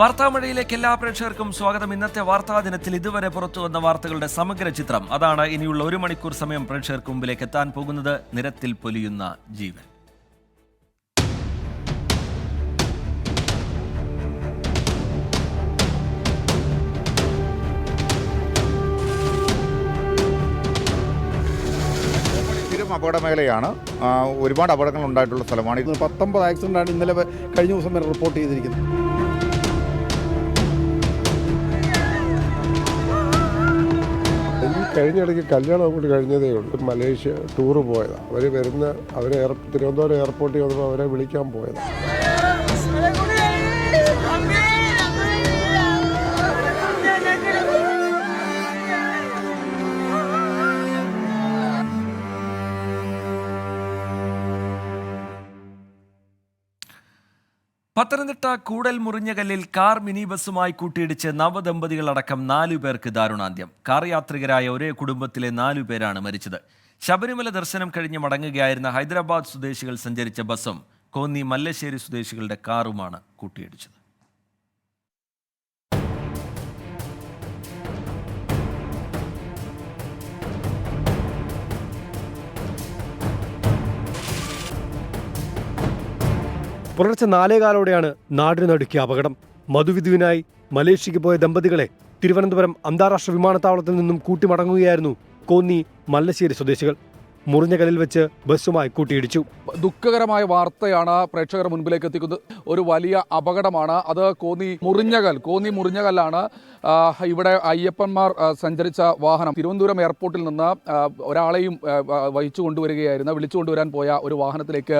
വാർത്താമഴയിലേക്ക് എല്ലാ പ്രേക്ഷകർക്കും സ്വാഗതം. ഇന്നത്തെ വാർത്താ ദിനത്തിൽ ഇതുവരെ പുറത്തുവന്ന വാർത്തകളുടെ സമഗ്ര ചിത്രം അതാണ്. ഇനിയുള്ള 1 മണിക്കൂർ സമയം പ്രേക്ഷകർക്ക് മുമ്പിലേക്ക് എത്താൻ പോകുന്നത്. നിരത്തിൽ പൊലിയുന്ന ജീവൻ. അപകടമേഖലയാണ്. ഒരുപാട് അപകടങ്ങൾ ഉണ്ടായിട്ടുള്ള സ്ഥലമാണ്. 19 ആക്സിഡൻ്റാണ് ഇന്നലെ കഴിഞ്ഞ ദിവസം വരെ റിപ്പോർട്ട് ചെയ്തിരിക്കുന്നത്. കഴിഞ്ഞിടയ്ക്ക് കല്യാണം അങ്ങോട്ട് കഴിഞ്ഞതേ ഉള്ളൂ. മലേഷ്യ ടൂറ് പോയതാണ്. അവരെ തിരുവനന്തപുരം എയർപോർട്ടിൽ വന്നപ്പോൾ അവരെ വിളിക്കാൻ പോയതാണ്. പത്തനംതിട്ട കൂടൽ മുറിഞ്ഞകല്ലിൽ കാർ മിനി ബസ്സുമായി കൂട്ടിയിടിച്ച് നവദമ്പതികളടക്കം 4 പേർക്ക് ദാരുണാന്ത്യം. കാർ യാത്രികരായ ഒരേ കുടുംബത്തിലെ 4 പേരാണ് മരിച്ചത്. ശബരിമല ദർശനം കഴിഞ്ഞ് മടങ്ങുകയായിരുന്ന ഹൈദരാബാദ് സ്വദേശികൾ സഞ്ചരിച്ച ബസ്സും കോന്നി മല്ലശ്ശേരി സ്വദേശികളുടെ കാറുമാണ് കൂട്ടിയിടിച്ചത്. പുലർച്ചെ 4:15 നാടിന് നടുക്കിയ അപകടം. മധുവിധുവിനായി മലേഷ്യയ്ക്ക് പോയ ദമ്പതികളെ തിരുവനന്തപുരം അന്താരാഷ്ട്ര വിമാനത്താവളത്തിൽ നിന്നും കൂട്ടിമടങ്ങുകയായിരുന്നു കോന്നി മല്ലശ്ശേരി സ്വദേശികൾ. മുറിഞ്ഞകലിൽ വെച്ച് ബസ്സുമായി കൂട്ടിയിടിച്ചു. ദുഃഖകരമായ വാർത്തയാണ് പ്രേക്ഷകർ മുൻപിലേക്ക് എത്തിക്കുന്നത്. ഒരു വലിയ അപകടമാണ് അത്. കോന്നി മുറിഞ്ഞകല്ലാണ്. ഇവിടെ അയ്യപ്പന്മാർ സഞ്ചരിച്ച വാഹനം തിരുവനന്തപുരം എയർപോർട്ടിൽ നിന്ന് ഒരാളെയും വിളിച്ചു കൊണ്ടുവരാൻ പോയ ഒരു വാഹനത്തിലേക്ക്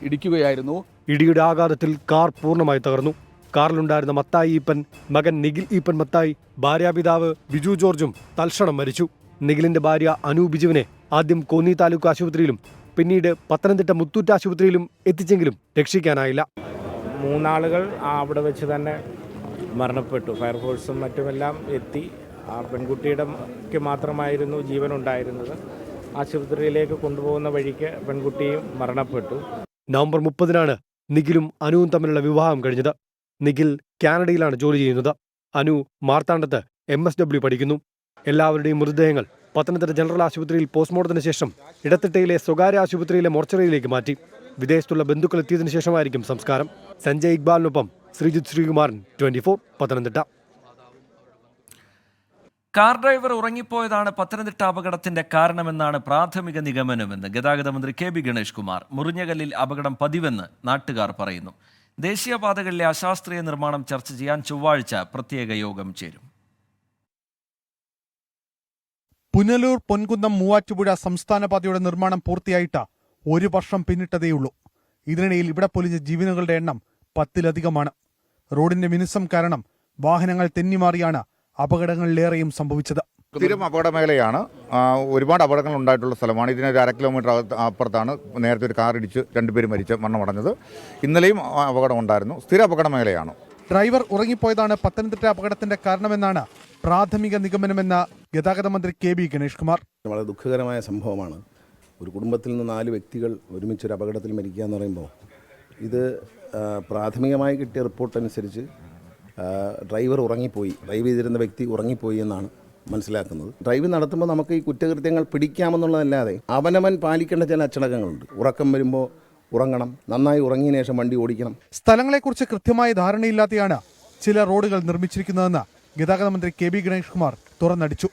ഇടിക്കുകയായിരുന്നു. ഇടിയുടെ ആഘാതത്തിൽ കാർ പൂർണ്ണമായി തകർന്നു. കാറിലുണ്ടായിരുന്ന മത്തായി ഈപ്പൻ, മകൻ നിഖിൽ ഈപ്പൻ മത്തായി, ഭാര്യാപിതാവ് ബിജു ജോർജും തൽക്ഷണം മരിച്ചു. നിഖിലിന്റെ ഭാര്യ അനു ബിജുവിനെ ആദ്യം കോന്നി താലൂക്ക് ആശുപത്രിയിലും പിന്നീട് പത്തനംതിട്ട മുത്തൂറ്റ് ആശുപത്രിയിലും എത്തിച്ചെങ്കിലും രക്ഷിക്കാനായില്ല. 3 ആളുകൾ അവിടെ വെച്ച് തന്നെ മരണപ്പെട്ടു. ഫയർഫോഴ്സും മറ്റുമെല്ലാം എത്തി. ആ പെൺകുട്ടിയുടെ മാത്രമായിരുന്നു ജീവനുണ്ടായിരുന്നത്. ആശുപത്രിയിലേക്ക് കൊണ്ടുപോകുന്ന വഴിക്ക് പെൺകുട്ടിയും മരണപ്പെട്ടു. നവംബർ 30-നാണ് നിഖിലും അനുവും തമ്മിലുള്ള വിവാഹം കഴിഞ്ഞത്. നിഖിൽ കാനഡയിലാണ് ജോലി ചെയ്യുന്നത്. അനു മാർത്താണ്ഡത്ത് MSW പഠിക്കുന്നു. എല്ലാവരുടെയും മൃതദേഹങ്ങൾ പത്തനംതിട്ട ജനറൽ ആശുപത്രിയിൽ പോസ്റ്റ്മോർട്ടത്തിന് ശേഷം ഇടത്തിട്ടയിലെ സ്വകാര്യ ആശുപത്രിയിലെ മോർച്ചറിയിലേക്ക് മാറ്റി. വിദേശത്തുള്ള ബന്ധുക്കൾ എത്തിയതിനു ശേഷമായിരിക്കും സംസ്കാരം. സഞ്ജയ് ഇക്ബാലിനൊപ്പം ശ്രീജിത്ത് ശ്രീകുമാരൻ, 24 പത്തനംതിട്ട. കാർ ഡ്രൈവർ ഉറങ്ങിപ്പോയതാണ് പത്തനംതിട്ട അപകടത്തിന്റെ കാരണമെന്നാണ് പ്രാഥമിക നിഗമനമെന്ന് ഗതാഗത മന്ത്രി KB ഗണേഷ് കുമാർ. മുറിഞ്ഞകല്ലിൽ അപകടം പതിവെന്ന് നാട്ടുകാർ പറയുന്നു. ദേശീയപാതകളിലെ അശാസ്ത്രീയ നിർമ്മാണം ചർച്ച ചെയ്യാൻ ചൊവ്വാഴ്ച പ്രത്യേക യോഗം ചേരും. പുനലൂർ പൊൻകുന്നം മൂവാറ്റുപുഴ സംസ്ഥാന പാതയുടെ നിർമ്മാണം പൂർത്തിയായിട്ട് 1 വർഷം പിന്നിട്ടതേയുള്ളൂ. ഇതിനിടയിൽ ഇവിടെ പൊലിഞ്ഞ ജീവനുകളുടെ എണ്ണം 10-ലധികമാണ്. റോഡിന്റെ മിനുസം കാരണം വാഹനങ്ങൾ തെന്നിമാറിയാണ് അപകടങ്ങളിലേറെയും സംഭവിച്ചത്. സ്ഥിരം അപകടമേഖലയാണ്. ഒരുപാട് അപകടങ്ങൾ ഉണ്ടായിട്ടുള്ള സ്ഥലമാണ്. ഇതിന് 1/2 കിലോമീറ്റർ അപ്പുറത്താണ് നേരത്തെ ഒരു കാർ ഇടിച്ച് 2 പേര് മരണമടഞ്ഞത്. ഇന്നലെയും അപകടം ഉണ്ടായിരുന്നു. സ്ഥിര അപകടമേഖലയാണ്. ഡ്രൈവർ ഉറങ്ങിപ്പോയതാണ് പത്തനംതിട്ട അപകടത്തിന്റെ കാരണമെന്നാണ് പ്രാഥമിക നിഗമനമെന്ന ഗതാഗത മന്ത്രി KB ഗണേഷ് കുമാർ. വളരെ ദുഃഖകരമായ സംഭവമാണ്. ഒരു കുടുംബത്തിൽ നിന്ന് 4 വ്യക്തികൾ ഒരുമിച്ചൊരു അപകടത്തിൽ മരിക്കുക എന്ന് പറയുമ്പോൾ ഇത് പ്രാഥമികമായി കിട്ടിയ റിപ്പോർട്ട് അനുസരിച്ച് ഡ്രൈവർ ഉറങ്ങിപ്പോയി, ഡ്രൈവ് ചെയ്തിരുന്ന വ്യക്തി ഉറങ്ങിപ്പോയി എന്നാണ് മനസ്സിലാക്കുന്നത്. ഡ്രൈവ് നടത്തുമ്പോൾ നമുക്ക് ഈ കുറ്റകൃത്യങ്ങൾ പിടിക്കാമെന്നുള്ളതല്ലാതെ അവനവൻ പാലിക്കേണ്ട ചില അച്ചടക്കങ്ങളുണ്ട്. ഉറക്കം വരുമ്പോൾ ഉറങ്ങണം, നന്നായി ഉറങ്ങിയ ശേഷം വണ്ടി ഓടിക്കണം. സ്ഥലങ്ങളെക്കുറിച്ച് കൃത്യമായ ധാരണയില്ലാതെയാണ് ചില റോഡുകൾ നിർമ്മിച്ചിരിക്കുന്നതെന്ന് ഗതാഗത മന്ത്രി KB ഗണേഷ് കുമാർ തുറന്നടിച്ചു.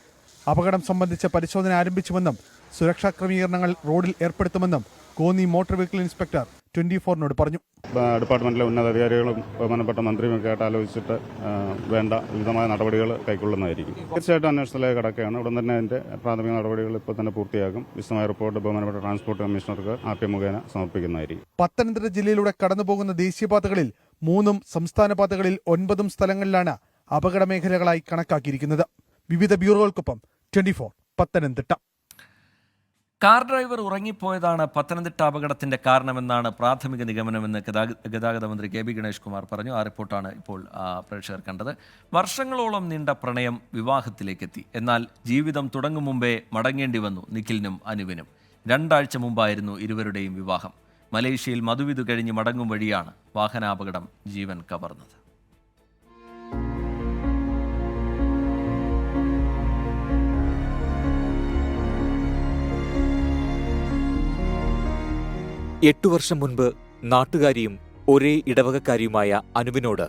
അപകടം സംബന്ധിച്ച പരിശോധന ആരംഭിച്ചുവെന്നും സുരക്ഷാ ക്രമീകരണങ്ങൾ റോഡിൽ ഏർപ്പെടുത്തുമെന്നും കോന്നി മോട്ടോർ വെഹിക്കിൾ ഇൻസ്പെക്ടർ 24-നോട് പറഞ്ഞു. ഡിപ്പാർട്ട്മെന്റിലെ ഉന്നതാധികാരികളും ബഹുമാനപ്പെട്ട മന്ത്രിയുമൊക്കെ ആയിട്ട് ആലോചിച്ചിട്ട് വേണ്ട വിധമായ നടപടികൾ കൈക്കൊള്ളുന്നതായിരിക്കും. തീർച്ചയായിട്ടും അന്വേഷണത്തിലേക്ക് കടക്കുകയാണ്. ഉടൻ തന്നെ അതിന്റെ പ്രാഥമിക നടപടികൾ ഇപ്പോൾ തന്നെ പൂർത്തിയാകും. വിശദമായ റിപ്പോർട്ട് ബഹുമാനപ്പെട്ട ട്രാൻസ്പോർട്ട് കമ്മീഷണർക്ക് RTO മുഖേന സമർപ്പിക്കുന്നതായിരിക്കും. പത്തനംതിട്ട ജില്ലയിലൂടെ കടന്നുപോകുന്ന ദേശീയപാതകളിൽ 3 സംസ്ഥാന പാതകളിൽ 9 സ്ഥലങ്ങളിലാണ് അപകട മേഖലകളായി കണക്കാക്കിയിരിക്കുന്നത്. വിവിധ ബ്യൂറോകൾക്കൊപ്പം 24 പത്തനംതിട്ട. കാർ ഡ്രൈവർ ഉറങ്ങിപ്പോയതാണ് പത്തനംതിട്ട അപകടത്തിന്റെ കാരണമെന്നാണ് പ്രാഥമിക നിഗമനമെന്ന് ഗതാഗത മന്ത്രി KB ഗണേഷ് കുമാർ പറഞ്ഞു. ആ റിപ്പോർട്ടാണ് ഇപ്പോൾ പ്രേക്ഷകർ കണ്ടത്. വർഷങ്ങളോളം നീണ്ട പ്രണയം വിവാഹത്തിലേക്കെത്തി. എന്നാൽ ജീവിതം തുടങ്ങും മുമ്പേ മടങ്ങേണ്ടി വന്നു നിഖിലിനും അനുവിനും. 2 ആഴ്ച മുമ്പായിരുന്നു ഇരുവരുടെയും വിവാഹം. മലേഷ്യയിൽ മധുവിധു കഴിഞ്ഞ് മടങ്ങും വഴിയാണ് വാഹനാപകടം ജീവൻ കവർന്നത്. 8 വർഷം മുൻപ് നാട്ടുകാരിയും ഒരേ ഇടവകക്കാരിയുമായ അനുവിനോട്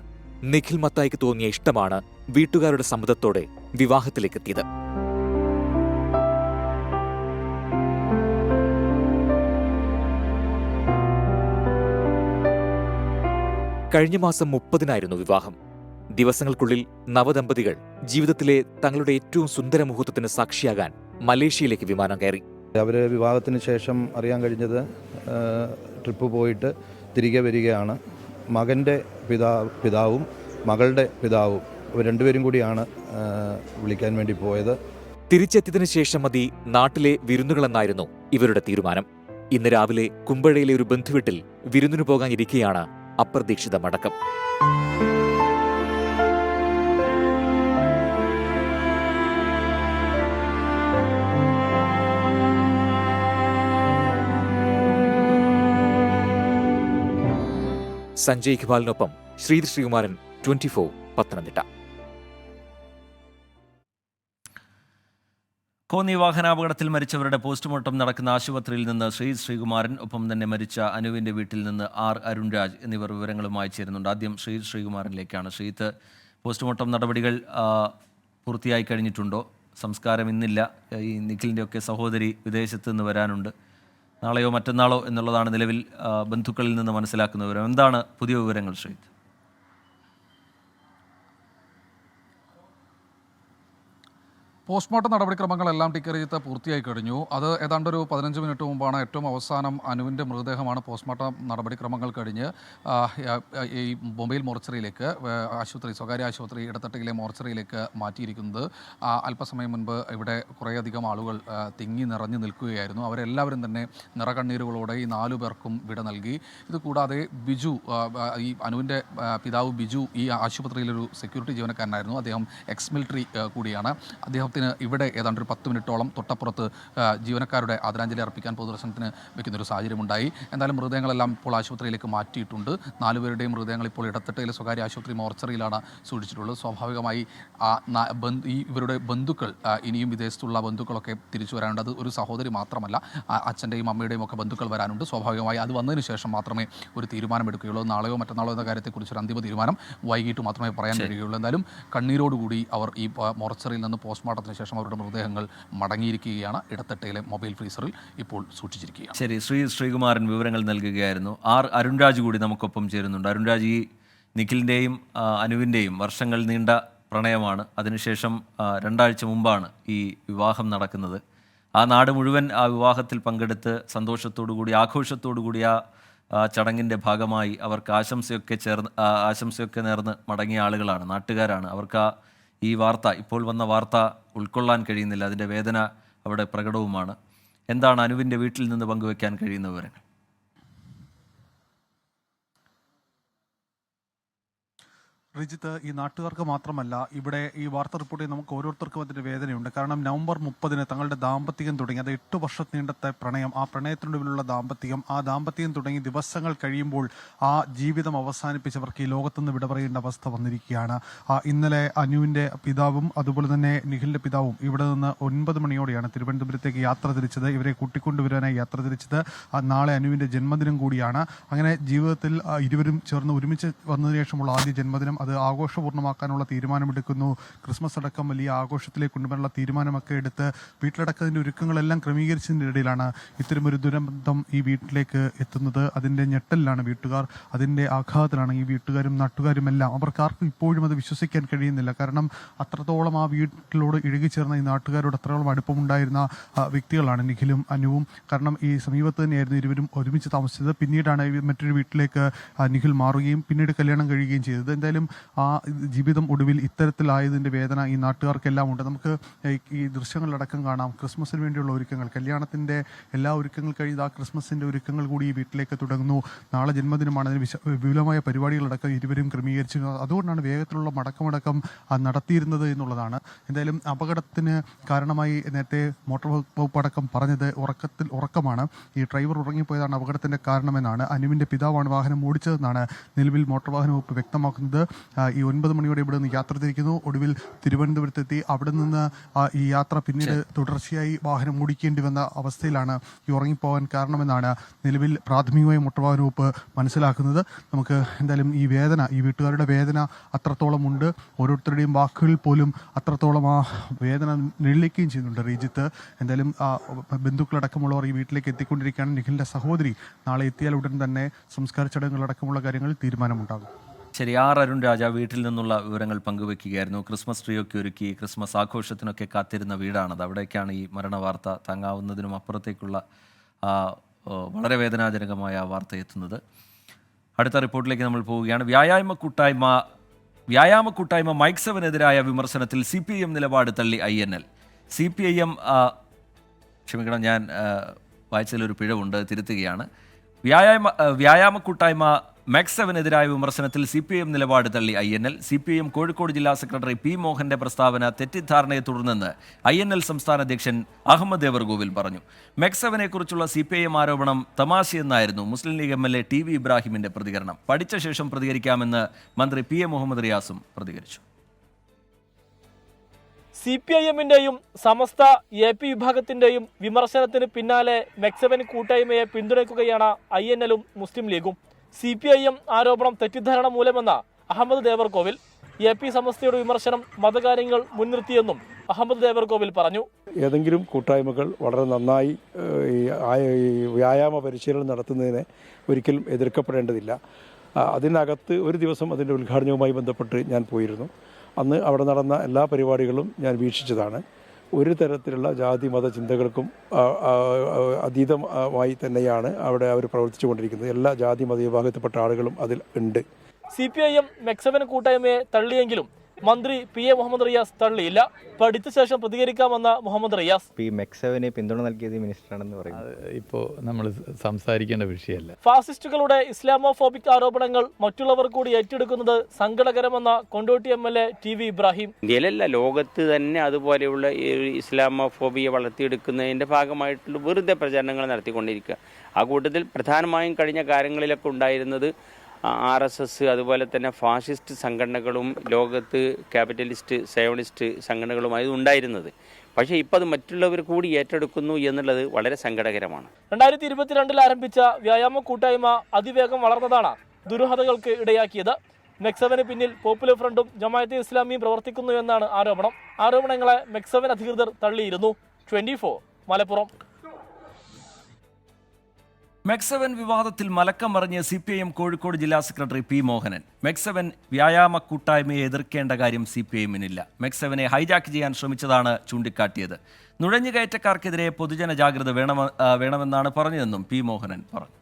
നിഖിൽ മത്തായിക്ക് തോന്നിയ ഇഷ്ടമാണ് വീട്ടുകാരുടെ സമ്മതത്തോടെ വിവാഹത്തിലേക്കെത്തിയത്. കഴിഞ്ഞ മാസം 30-നായിരുന്നു വിവാഹം. ദിവസങ്ങൾക്കുള്ളിൽ നവദമ്പതികൾ ജീവിതത്തിലെ തങ്ങളുടെ ഏറ്റവും സുന്ദര മുഹൂർത്തത്തിന് സാക്ഷിയാകാൻ മലേഷ്യയിലേക്ക് വിമാനം കയറി. അവർ വിവാഹത്തിന് ശേഷം അറിയാൻ കഴിഞ്ഞത് ട്രിപ്പ് പോയിട്ട് തിരികെ വരികയാണ്. മകൻ്റെ പിതാവും മകളുടെ പിതാവും ഇവർ രണ്ടുപേരും കൂടിയാണ് വിളിക്കാൻ വേണ്ടി പോയത്. തിരിച്ചെത്തിയതിനു ശേഷം മതി നാട്ടിലെ വിരുന്നുകളെന്നായിരുന്നു ഇവരുടെ തീരുമാനം. ഇന്ന് രാവിലെ കുമ്പഴയിലെ ഒരു ബന്ധുവീട്ടിൽ വിരുന്നിനു പോകാനിരിക്കെയാണ് അപ്രതീക്ഷിത മടക്കം. സഞ്ജയ് ഖിബാലിനൊപ്പം ശ്രീകുമാരൻ, 24 പത്തനംതിട്ട. കോന്നി വാഹനാപകടത്തിൽ മരിച്ചവരുടെ പോസ്റ്റ്മോർട്ടം നടക്കുന്ന ആശുപത്രിയിൽ നിന്ന് ശ്രീകുമാരൻ, ഒപ്പം തന്നെ മരിച്ച അനുവിൻ്റെ വീട്ടിൽ നിന്ന് അരുൺരാജ് എന്നിവർ വിവരങ്ങളുമായി ചേരുന്നുണ്ട്. ആദ്യം ശ്രീകുമാരനിലേക്കാണ്. ശ്രീത്ത്, പോസ്റ്റ്മോർട്ടം നടപടികൾ പൂർത്തിയായി കഴിഞ്ഞിട്ടുണ്ടോ? സംസ്കാരം ഇന്നില്ല. ഈ നിഖിലിൻ്റെയൊക്കെ സഹോദരി വിദേശത്ത് നിന്ന് വരാനുണ്ട്. നാളെയോ മറ്റന്നാളോ എന്നുള്ളതാണ് നിലവിൽ ബന്ധുക്കളിൽ നിന്ന് മനസ്സിലാക്കുന്ന വിവരം. എന്താണ് പുതിയ വിവരങ്ങൾ ശ്രീത്ത്? പോസ്റ്റ്മോർട്ടം നടപടിക്രമങ്ങളെല്ലാം ടിക്കറ്റ് പൂർത്തിയായി കഴിഞ്ഞു. അത് ഏതാണ്ട് ഒരു 15 മിനിറ്റ് മുമ്പാണ് ഏറ്റവും അവസാനം അനുവിൻ്റെ മൃതദേഹമാണ് പോസ്റ്റ്മോർട്ടം നടപടിക്രമങ്ങൾ കഴിഞ്ഞ് ഈ ബൊംബെയിൽ മോർച്ചറിയിലേക്ക് സ്വകാര്യ ആശുപത്രി ഇടത്തട്ടയിലെ മോർച്ചറിയിലേക്ക് മാറ്റിയിരിക്കുന്നത്. അല്പസമയം മുൻപ് ഇവിടെ കുറേയധികം ആളുകൾ തിങ്ങി നിറഞ്ഞു നിൽക്കുകയായിരുന്നു. അവരെല്ലാവരും തന്നെ നിറകണ്ണീരുകളോടെ ഈ 4 പേർക്കും വിട നൽകി. ഇതുകൂടാതെ ബിജു, ഈ അനുവിൻ്റെ പിതാവ് ബിജു ഈ ആശുപത്രിയിലൊരു സെക്യൂരിറ്റി ജീവനക്കാരനായിരുന്നു. അദ്ദേഹം എക്സ് മിലിറ്ററി കൂടിയാണ്. അദ്ദേഹത്തിന് ഇവിടെ ഏതാണ്ട് ഒരു 10 മിനിറ്റോളം തൊട്ടപ്പുറത്ത് ജീവനക്കാരുടെ ആദരാഞ്ജലി അർപ്പിക്കാൻ പൊതുദർശനത്തിന് വെക്കുന്നൊരു സാഹചര്യമുണ്ടായി. എന്തായാലും മൃതദേഹങ്ങളെല്ലാം ഇപ്പോൾ ആശുപത്രിയിലേക്ക് മാറ്റിയിട്ടുണ്ട്. 4 പേരുടെയും മൃതദേഹങ്ങൾ ഇപ്പോൾ ഇടത്തട്ടയിലെ സ്വകാര്യ ആശുപത്രി മോർച്ചറിയിലാണ് സൂക്ഷിച്ചിട്ടുള്ളത്. സ്വാഭാവികമായി ഇവരുടെ ബന്ധുക്കൾ, ഇനിയും വിദേശത്തുള്ള ബന്ധുക്കളൊക്കെ തിരിച്ചു വരാനുണ്ട്. അത് ഒരു സഹോദരി മാത്രമല്ല, അച്ഛൻ്റെയും അമ്മയുടെയും ഒക്കെ ബന്ധുക്കൾ വരാനുണ്ട്. സ്വാഭാവികമായി അത് വന്നതിന് ശേഷം മാത്രമേ ഒരു തീരുമാനമെടുക്കുകയുള്ളൂ. നാളെയോ മറ്റന്നാളോ എന്ന കാര്യത്തെക്കുറിച്ചൊരു അന്തിമ തീരുമാനം വൈകിട്ട് മാത്രമേ പറയാൻ കഴിയുകയുള്ളൂ. എന്തായാലും കണ്ണീരോടുകൂടി അവർ ഈ മോർച്ചറിയിൽ നിന്ന് പോസ്റ്റ്മോർട്ടത്തിന് ശേഷം അവരുടെ മൃതദേഹങ്ങൾ മടങ്ങിയിരിക്കുകയാണ്. ഇടത്തട്ടയിലെ മൊബൈൽ ഫ്രീസറിൽ ഇപ്പോൾ സൂക്ഷിച്ചിരിക്കുകയാണ്. ശരി, ശ്രീകുമാരൻ വിവരങ്ങൾ നൽകുകയായിരുന്നു. അരുൺരാജ് കൂടി നമുക്കൊപ്പം ചേരുന്നുണ്ട്. അരുൺരാജ്, ഈ നിഖിലിൻ്റെയും അനുവിൻ്റെയും വർഷങ്ങൾ നീണ്ട പ്രണയമാണ്. അതിനുശേഷം 2 ആഴ്ച മുമ്പാണ് ഈ വിവാഹം നടക്കുന്നത്. ആ നാട് മുഴുവൻ ആ വിവാഹത്തിൽ പങ്കെടുത്ത് സന്തോഷത്തോടുകൂടി ആഘോഷത്തോടുകൂടി ആ ചടങ്ങിൻ്റെ ഭാഗമായി അവർക്ക് ആശംസയൊക്കെ നേർന്ന് മടങ്ങിയ ആളുകളാണ്, നാട്ടുകാരാണ്. അവർക്ക് ഈ വാർത്ത, ഇപ്പോൾ വന്ന വാർത്ത ഉൾക്കൊള്ളാൻ കഴിയുന്നില്ല. അതിൻ്റെ വേദന അവിടെ പ്രകടവുമാണ്. എന്താണ് അനുവിൻ്റെ വീട്ടിൽ നിന്ന് പങ്കുവയ്ക്കാൻ കഴിയുന്ന വിവരങ്ങൾ? റിജിത്ത്, ഈ നാട്ടുകാർക്ക് മാത്രമല്ല, ഇവിടെ ഈ വാർത്ത റിപ്പോർട്ട് ചെയ്യുന്ന നമുക്ക് ഓരോരുത്തർക്കും അതിൻ്റെ വേദനയുണ്ട്. കാരണം നവംബർ 30-ന് തങ്ങളുടെ ദാമ്പത്യം തുടങ്ങി, അത് 8 വർഷം നീണ്ടത്തെ പ്രണയം, ആ പ്രണയത്തിനൊടുവിലുള്ള ദാമ്പത്യം, ആ ദാമ്പത്യം തുടങ്ങി ദിവസങ്ങൾ കഴിയുമ്പോൾ ആ ജീവിതം അവസാനിപ്പിച്ചവർക്ക് ഈ ലോകത്തുനിന്ന് വിട പറയേണ്ട അവസ്ഥ വന്നിരിക്കുകയാണ്. ഇന്നലെ അനുവിൻ്റെ പിതാവും അതുപോലെ തന്നെ നിഖിലിൻ്റെ പിതാവും ഇവിടെ നിന്ന് 9 മണിയോടെയാണ് തിരുവനന്തപുരത്തേക്ക് യാത്ര തിരിച്ചത്. ഇവരെ കൂട്ടിക്കൊണ്ടുവരാനായി യാത്ര തിരിച്ചത്. നാളെ അനുവിൻ്റെ ജന്മദിനം കൂടിയാണ്. അങ്ങനെ ജീവിതത്തിൽ ഇരുവരും ചേർന്ന് ഒരുമിച്ച് വന്നതിന് ശേഷമുള്ള ആദ്യ ജന്മദിനം, അത് ആഘോഷപൂർണ്ണമാക്കാനുള്ള തീരുമാനമെടുക്കുന്നു. ക്രിസ്മസ് അടക്കം വലിയ ആഘോഷത്തിലേക്ക് കൊണ്ടുവരാനുള്ള തീരുമാനമൊക്കെ എടുത്ത് വീട്ടിലടക്കത്തിൻ്റെ ഒരുക്കങ്ങളെല്ലാം ക്രമീകരിച്ചതിൻ്റെ ഇടയിലാണ് ഇത്തരമൊരു ദുരന്തം ഈ വീട്ടിലേക്ക് എത്തുന്നത്. അതിൻ്റെ ഞെട്ടലിലാണ് വീട്ടുകാർ, അതിൻ്റെ ആഘാതത്തിലാണ് ഈ വീട്ടുകാരും നാട്ടുകാരുമെല്ലാം. അവർക്കാർക്കും ഇപ്പോഴും അത് വിശ്വസിക്കാൻ കഴിയുന്നില്ല. കാരണം അത്രത്തോളം ആ വീട്ടിലോട് ഇഴുകിച്ചേർന്ന ഈ നാട്ടുകാരോട് അത്രത്തോളം അടുപ്പമുണ്ടായിരുന്ന വ്യക്തികളാണ് നിഖിലും അനുവും. കാരണം ഈ സമീപത്ത് തന്നെയായിരുന്നു ഇരുവരും ഒരുമിച്ച് താമസിച്ചത്. പിന്നീടാണ് മറ്റൊരു വീട്ടിലേക്ക് നിഖിൽ മാറുകയും പിന്നീട് കല്യാണം കഴിയുകയും ചെയ്തത്. എന്തായാലും ആ ജീവിതം ഒടുവിൽ ഇത്തരത്തിലായതിൻ്റെ വേദന ഈ നാട്ടുകാർക്കെല്ലാം ഉണ്ട്. നമുക്ക് ഈ ദൃശ്യങ്ങളിലടക്കം കാണാം. ക്രിസ്മസിന് വേണ്ടിയുള്ള ഒരുക്കങ്ങൾ, കല്യാണത്തിൻ്റെ എല്ലാ ഒരുക്കങ്ങൾ കഴിഞ്ഞ് ആ ക്രിസ്മസിൻ്റെ ഒരുക്കങ്ങൾ കൂടി ഈ വീട്ടിലേക്ക് തുടങ്ങുന്നു. നാളെ ജന്മദിനമാണ്. അതിന് വിപുലമായ പരിപാടികളടക്കം ഇരുവരും ക്രമീകരിച്ചിരുന്നത്. അതുകൊണ്ടാണ് വേഗത്തിലുള്ള മടക്കമടക്കം നടത്തിയിരുന്നത് എന്നുള്ളതാണ്. എന്തായാലും അപകടത്തിന് കാരണമായി നേരത്തെ മോട്ടോർ വകുപ്പ് അടക്കം പറഞ്ഞത് ഉറക്കമാണ്. ഈ ഡ്രൈവർ ഉറങ്ങിപ്പോയതാണ് അപകടത്തിൻ്റെ കാരണമെന്നാണ്. അനുവിൻ്റെ പിതാവാണ് വാഹനം ഓടിച്ചതെന്നാണ് നിലവിൽ മോട്ടോർ വാഹന വകുപ്പ് വ്യക്തമാക്കുന്നത്. ഈ 9 മണിയോടെ ഇവിടെ നിന്ന് യാത്ര തിരിക്കുന്നു. ഒടുവിൽ തിരുവനന്തപുരത്തെത്തി. അവിടെ നിന്ന് ഈ യാത്ര പിന്നീട് തുടർച്ചയായി വാഹനം ഓടിക്കേണ്ടി വന്ന അവസ്ഥയിലാണ് ഈ ഉറങ്ങിപ്പോകാൻ കാരണമെന്നാണ് നിലവിൽ പ്രാഥമികമായി മോട്ടോർ വകുപ്പ് മനസ്സിലാക്കുന്നത്. നമുക്ക് എന്തായാലും ഈ വീട്ടുകാരുടെ വേദന അത്രത്തോളം ഉണ്ട്. ഓരോരുത്തരുടെയും വാക്കുകൾ പോലും അത്രത്തോളം ആ വേദന നിഴലിക്കുകയും ചെയ്യുന്നുണ്ട് റീജിത്ത്. എന്തായാലും ബന്ധുക്കളടക്കമുള്ളവർ ഈ വീട്ടിലേക്ക് എത്തിക്കൊണ്ടിരിക്കുകയാണ്. നിഖിലിന്റെ സഹോദരി നാളെ എത്തിയാൽ ഉടൻ തന്നെ സംസ്കാര ചടങ്ങുകളടക്കമുള്ള കാര്യങ്ങളിൽ തീരുമാനമുണ്ടാകും. ശരി, അരുൺ രാജ വീട്ടിൽ നിന്നുള്ള വിവരങ്ങൾ പങ്കുവെക്കുകയായിരുന്നു. ക്രിസ്മസ് ട്രീയൊക്കെ ഒരുക്കി ക്രിസ്മസ് ആഘോഷത്തിനൊക്കെ കാത്തിരുന്ന വീടാണത്. അവിടേക്കാണ് ഈ മരണവാർത്ത താങ്ങാവുന്നതിനും അപ്പുറത്തേക്കുള്ള വളരെ വേദനാജനകമായ വാർത്ത എത്തുന്നത്. അടുത്ത റിപ്പോർട്ടിലേക്ക് നമ്മൾ പോവുകയാണ്. വ്യായാമ കൂട്ടായ്മ മൈക്ക് 7-നെതിരായ വിമർശനത്തിൽ CPIM നിലപാട് തള്ളി INL. CPIM ക്ഷമിക്കണം, ഞാൻ വായിച്ചതിലൊരു പിഴവുണ്ട്, തിരുത്തുകയാണ്. വ്യായാമ കൂട്ടായ്മ മൈക്ക് 7-നെതിരായ വിമർശനത്തിൽ CPIM നിലപാട് തള്ളി INL. CPIM കോഴിക്കോട് ജില്ലാ സെക്രട്ടറി P. മോഹന്റെ പ്രസ്താവന തെറ്റിദ്ധാരണയെ തുടർന്നെന്ന് INL സംസ്ഥാന അധ്യക്ഷൻ അഹമ്മദ് ദേവർകോവിൽ പറഞ്ഞു. മൈക്ക് 7-നെക്കുറിച്ചുള്ള CPIM ആരോപണം തമാശയെന്നായിരുന്നു മുസ്ലിം ലീഗ് MLA TV ഇബ്രാഹിമിന്റെ പ്രതികരണം. പഠിച്ച ശേഷം പ്രതികരിക്കാമെന്ന് മന്ത്രി PA മുഹമ്മദ് റിയാസും പ്രതികരിച്ചു. CPIM-ന്റെയും സമസ്ത AP വിഭാഗത്തിന്റെയും വിമർശനത്തിന് പിന്നാലെ മൈക്ക് 7 കൂട്ടായ്മയെ പിന്തുണയ്ക്കുകയാണ് INL-ഉം മുസ്ലിം ലീഗും. CPIM ആരോപണം തെറ്റിദ്ധാരണ മൂലമെന്ന അഹമ്മദ് ദേവർകോവിൽ. AP സമസ്തയുടെ വിമർശനം മതകാര്യങ്ങൾ മുൻനിർത്തിയെന്നും അഹമ്മദ് ദേവർകോവിൽ പറഞ്ഞു. ഏതെങ്കിലും കൂട്ടായ്മകൾ വളരെ നന്നായി വ്യായാമ പരിശീലനം നടത്തുന്നതിനെ ഒരിക്കലും എതിർക്കപ്പെടേണ്ടതില്ല. അതിനകത്ത് ഒരു ദിവസം അതിൻ്റെ ഉദ്ഘാടനവുമായി ബന്ധപ്പെട്ട് ഞാൻ പോയിരുന്നു. അന്ന് അവിടെ നടന്ന എല്ലാ പരിപാടികളും ഞാൻ വീക്ഷിച്ചതാണ്. ഒരു തരത്തിലുള്ള ജാതി മത ചിന്തകൾക്കും അതീതമായി തന്നെയാണ് അവിടെ അവർ പ്രവർത്തിച്ചു കൊണ്ടിരിക്കുന്നത്. എല്ലാ ജാതി മത വിഭാഗത്തിൽപ്പെട്ട ആളുകളും അതിൽ ഉണ്ട്. CPIM മൈക്ക് 7 കൂട്ടായ്മയെ തള്ളിയെങ്കിലും മന്ത്രി PA മുഹമ്മദ് റിയാസ് തള്ളിയില്ല. പഠിച്ച ശേഷം പ്രതികരിക്കാമെന്ന മുഹമ്മദ് റിയാസ്. മൈക്ക് 7-ന് പിന്തുണ നൽകിയത് മിനിസ്റ്ററാണെന്ന് പറയുന്നത് ഇപ്പോൾ നമ്മൾ സംസാരിക്കേണ്ട വിഷയമല്ല. ഫാസിസ്റ്റുകളുടെ ഇസ്ലാമോഫോബിക് ആരോപണങ്ങൾ മറ്റുള്ളവർ കൂടി ഏറ്റെടുക്കുന്നത് സങ്കടകരമെന്ന കൊണ്ടോട്ടി MLA TV ഇബ്രാഹിം. ഇന്ത്യയിലല്ല, ലോകത്ത് തന്നെ അതുപോലെയുള്ള ഇസ്ലാമോഫോബിയെ വളർത്തിയെടുക്കുന്നതിൻ്റെ ഭാഗമായിട്ടുള്ള വെറുതെ പ്രചരണങ്ങൾ നടത്തിക്കൊണ്ടിരിക്കുക. ആ കൂട്ടത്തിൽ പ്രധാനമായും കഴിഞ്ഞ കാര്യങ്ങളിലൊക്കെ ഉണ്ടായിരുന്നത് RSS അതുപോലെ തന്നെ ഫാഷിസ്റ്റ് സംഘടനകളും ലോകത്ത് ക്യാപിറ്റലിസ്റ്റ് സയോണിസ്റ്റ് സംഘടനകളുമായി ഉണ്ടായിരുന്നത്. പക്ഷേ ഇപ്പോൾ അത് മറ്റുള്ളവർ കൂടി ഏറ്റെടുക്കുന്നു എന്നുള്ളത് വളരെ സങ്കടകരമാണ്. 2022 ആരംഭിച്ച വ്യായാമ കൂട്ടായ്മ അതിവേഗം വളർന്നതാണ് ദുരൂഹതകൾക്ക് ഇടയാക്കിയത്. മൈക്ക് 7-ന് പിന്നിൽ പോപ്പുലർ ഫ്രണ്ടും ജമാഅത്തെ ഇസ്ലാമിയും പ്രവർത്തിക്കുന്നു എന്നാണ് ആരോപണം. ആരോപണങ്ങളെ മൈക്ക് 7 അധികൃതർ തള്ളിയിരുന്നു. 24 മലപ്പുറം. മൈക്ക് 7 വിവാദത്തിൽ മലക്കം മറിഞ്ഞ് CPIM കോഴിക്കോട് ജില്ലാ സെക്രട്ടറി P. മോഹനൻ. മൈക്ക് 7 വ്യായാമ കൂട്ടായ്മയെ എതിർക്കേണ്ട കാര്യം CPIM-നില്ല. മൈക്ക് 7-നെ ഹൈജാക്ക് ചെയ്യാൻ ശ്രമിച്ചതാണ് ചൂണ്ടിക്കാട്ടിയത്. നുഴഞ്ഞുകയറ്റക്കാർക്കെതിരെ പൊതുജന ജാഗ്രത വേണമെന്നാണ് പറഞ്ഞതെന്നും P. മോഹനൻ പറഞ്ഞു.